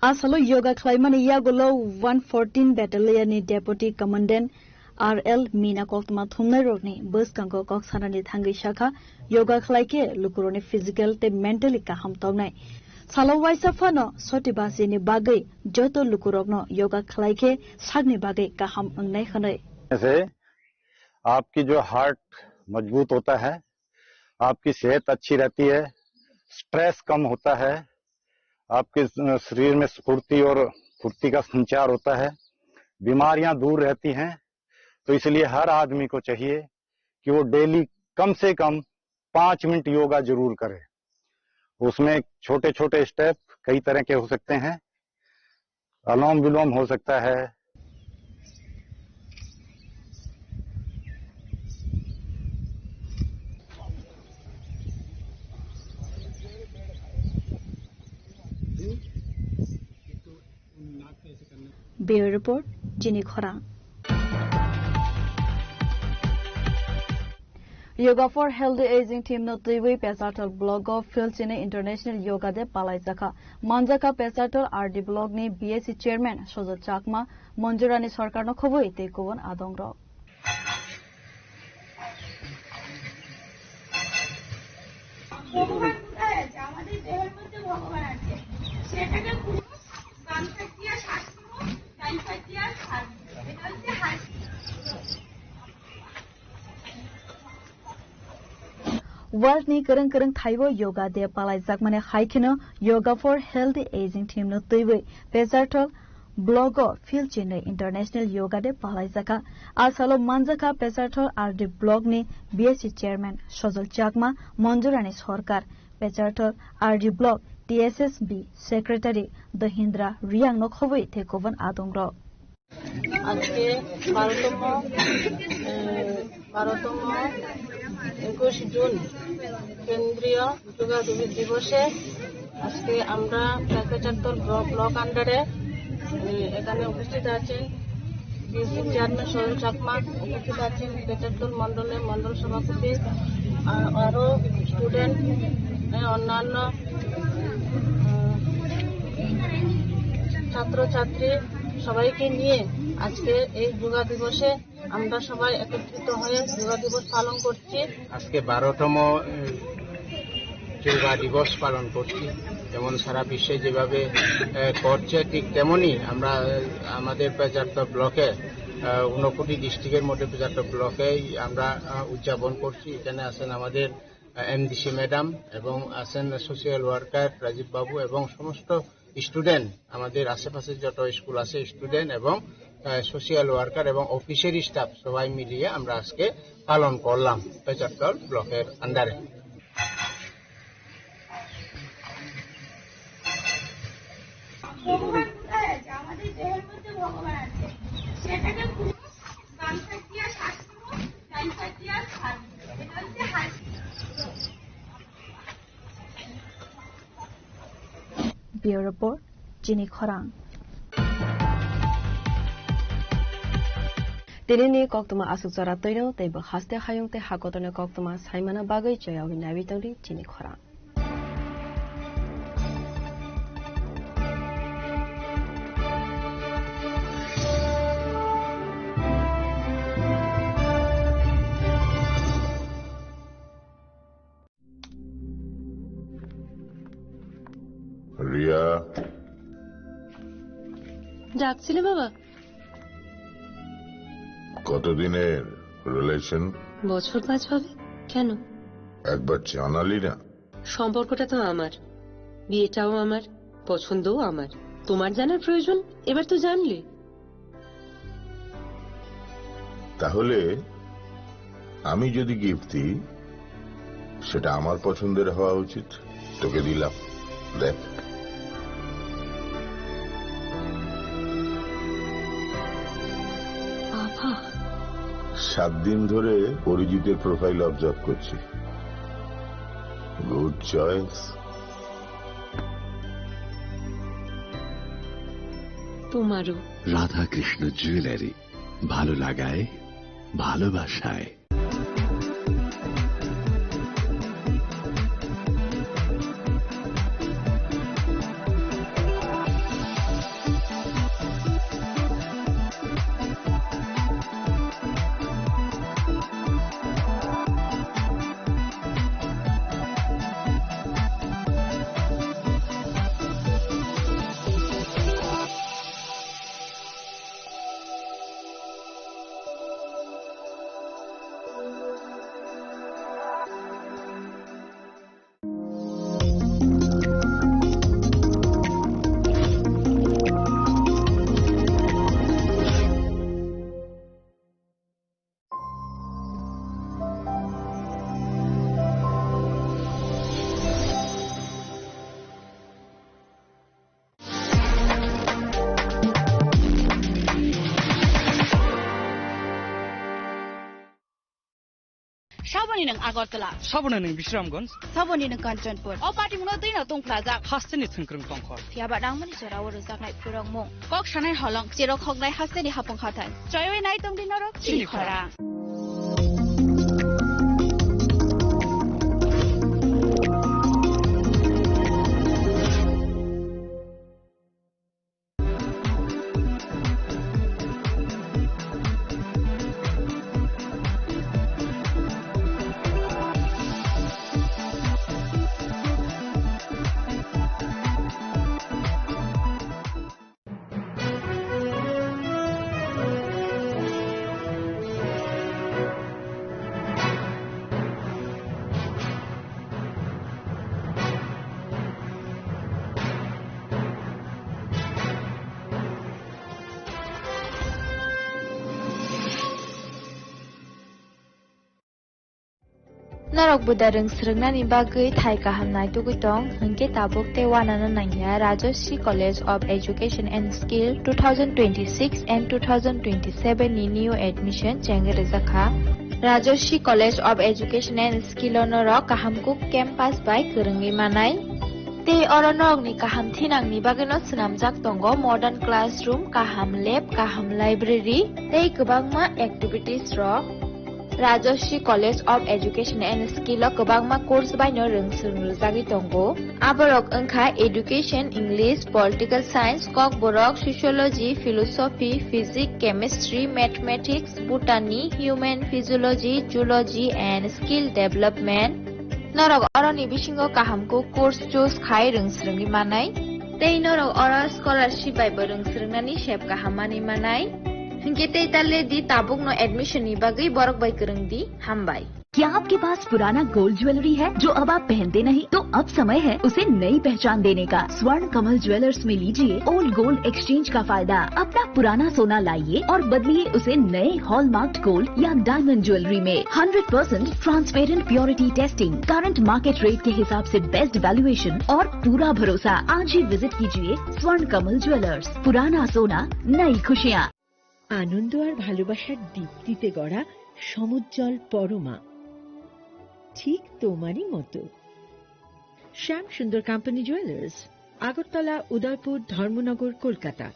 Asalo yoga claimani yagulo 114 Battalion ni Deputy Commandant RL Mina Koktma Thumnai Rogni Bus Kanko Koksana ni Thangi Shakha yoga claike lukuroni physical te mentally kaham tongnai. Salo waisa fano sotibasi ni bagai joto lukurogno yoga claike sagni bagai kaham angnai khanai. ऐसे आपकी जो heart मजबूत होता है, आपकी सेहत अच्छी रहती है, स्ट्रेस कम होता है, आपके शरीर में स्फूर्ति और फुर्ती का संचार होता है, बीमारियां दूर रहती हैं। तो इसलिए हर आदमी को चाहिए कि वो डेली कम से कम 5 मिनट योगा जरूर करे। उसमें छोटे छोटे स्टेप कई तरह के हो सकते हैं, अनुलोम विलोम हो सकता है। Bureau Report, Jini Khorang. Yoga for Healthy Aging Team no Tiwi Pesatal blog of Philchine International Yoga Day Palaizaka. Manjaka Pesatal RD blog ni BSc Chairman Shoja Chakma Monjurani Sarkar no Khoboi Tekovan Adongro. World ni kereng thaibo yoga day palaizak mane haikino Yoga for Healthy Aging Team no tiwi Pesartol blogger Phil Chennai International Yoga Day palaizaka asalo manjaka Pesartol RD blog ni BSc Chairman Shojal Chakma Monjurani Sarkar Pesartol RD blog TSSB Secretary Dahindra Riang no khoboi thekovan adongro. আজকে 12তম 21 June কেন্দ্রীয় যোগা দিবসে আজকে আমরা পেশাচট্টল block আন্ডারে এখানে উপস্থিত আছেন BSc chairman সরল চাকমা, উপস্থিত আছেন পেশাচট্টল মন্ডলের মন্ডল সভাপতি, আরো স্টুডেন্ট, অন্যান্য ছাত্রছাত্রী সবাইকে নিয়ে আজকে এই যোগা দিবসে আমরা সবাই একত্রিত হয়ে যোগা দিবস পালন করছি। আজকে 12তম যোগা দিবস পালন করছি। যেমন সারা বিশ্বে যেভাবে করছে ঠিক তেমনি আমরা আমাদের পেজারতল ব্লকে 59 ডিস্ট্রিক্টের মধ্যে পেজারতল ব্লকে আমরা উদযাপন করছি। এখানে আছেন আমাদের এমডিসি ম্যাডাম এবং আছেন সোশিয়াল ওয়ার্কার রাজীব বাবু এবং সমস্ত স্টুডেন্ট, আমাদের আশেপাশে যত স্কুল আছে স্টুডেন্ট এবং সোশিয়াল ওয়ার্কার এবং অফিসের স্টাফ সবাই মিলিয়ে আমরা আজকে পালন করলাম পেজারতল ব্লকের আন্ডারে। ভগবান কোথায় আছে? আমাদের দেহের মধ্যে ভগবান আছে, সেটাকে Bureau Report, Jini Khorang. Tinini koktuma asuk zara toino teibo haste hayung te hakotone koktuma saimana bagai joyawi navitangri Jini Khorang. Riya, ডাকছিলে বাবা? কতদিনের রিলেশন? বছর 5 হবে। কেন? একবার জানালি না? সম্পর্কটা তো আমার, বিয়েটাও আমার, পছন্দও আমার। তোমার জানার প্রয়োজন? এবার তো জানলে। তাহলে আমি যদি গিফট দিই, সেটা আমার পছন্দের হওয়া উচিত। তোকে দিলাম, দেখ। বাবা, 7 দিন ধরে অরিজিতের প্রোফাইল অবজার্ভ করছি। Good choice. তোমারও। রাধাকৃষ্ণ জুয়েলারি, ভালো লাগায় ভালোবাসায়। Saboni nang Agartala, Saboni nang Bishramganj, Saboni nang Kanchanpur. O party mo din na tong plaza. Hasteni Thungkrung Tongkhor. Fiaba nang mani jara waro zaknai purang mo. Kok shanai holong jero khognai hasteni hapong khatan. Joyway nai tong din norok Jini Khorang. Narok budareng srengna ni bagai thai kahamnai tugutong hingke tabuk te wanana nangya Rajoshi College of Education and Skill 2026 and 2027 ni new admission chengere zakha Rajoshi College of Education and Skill onorok kahamkuk campus by kerengi manai te oronok ni kaham thinang ni bageno snamjak tongo modern classroom kaham lab kaham library te kubangma activities rok Rajoshi College of Education and Skill o kwbangma course baino rungsrungjagi tongo aborok wngkha education English political science kok borok sociology philosophy physics chemistry mathematics botany human physiology zoology and skill development norok oroni bisingo kahamko course choose khai rungsrungi manai tei norok oro scholarship bai bo rungsrungnani sep kahamani manai Hingke tei talle di tabuk no admission ni bagai borok bai kereng di hambai. क्या आपके पास पुराना gold jewellery है जो अब आप पहनते नहीं? तो अब समय है उसे नई पहचान देने का। स्वर्ण कमल ज्वेलर्स में लीजिए ओल्ड गोल्ड एक्सचेंज का फायदा। अपना पुराना सोना लाइए और बदलिए उसे नए हॉलमार्क्ड गोल्ड या डायमंड ज्वेलरी में। 100% transparent purity testing, current market rate के हिसाब से बेस्ट वैल्यूएशन और पूरा भरोसा। आज ही विजिट कीजिए स्वर्ण कमल ज्वेलर्स। पुराना सोना, नई खुशियाँ। আনন্দ আর ভালোবাসার দীপ্তিতে গড়া সমুজ্জ্বল পরমা, ঠিক তোমারই মতো। শ্যাম সুন্দর কোম্পানি জুয়েলার্স, আগরতলা, উদয়পুর, ধর্মনগর, কলকাতা।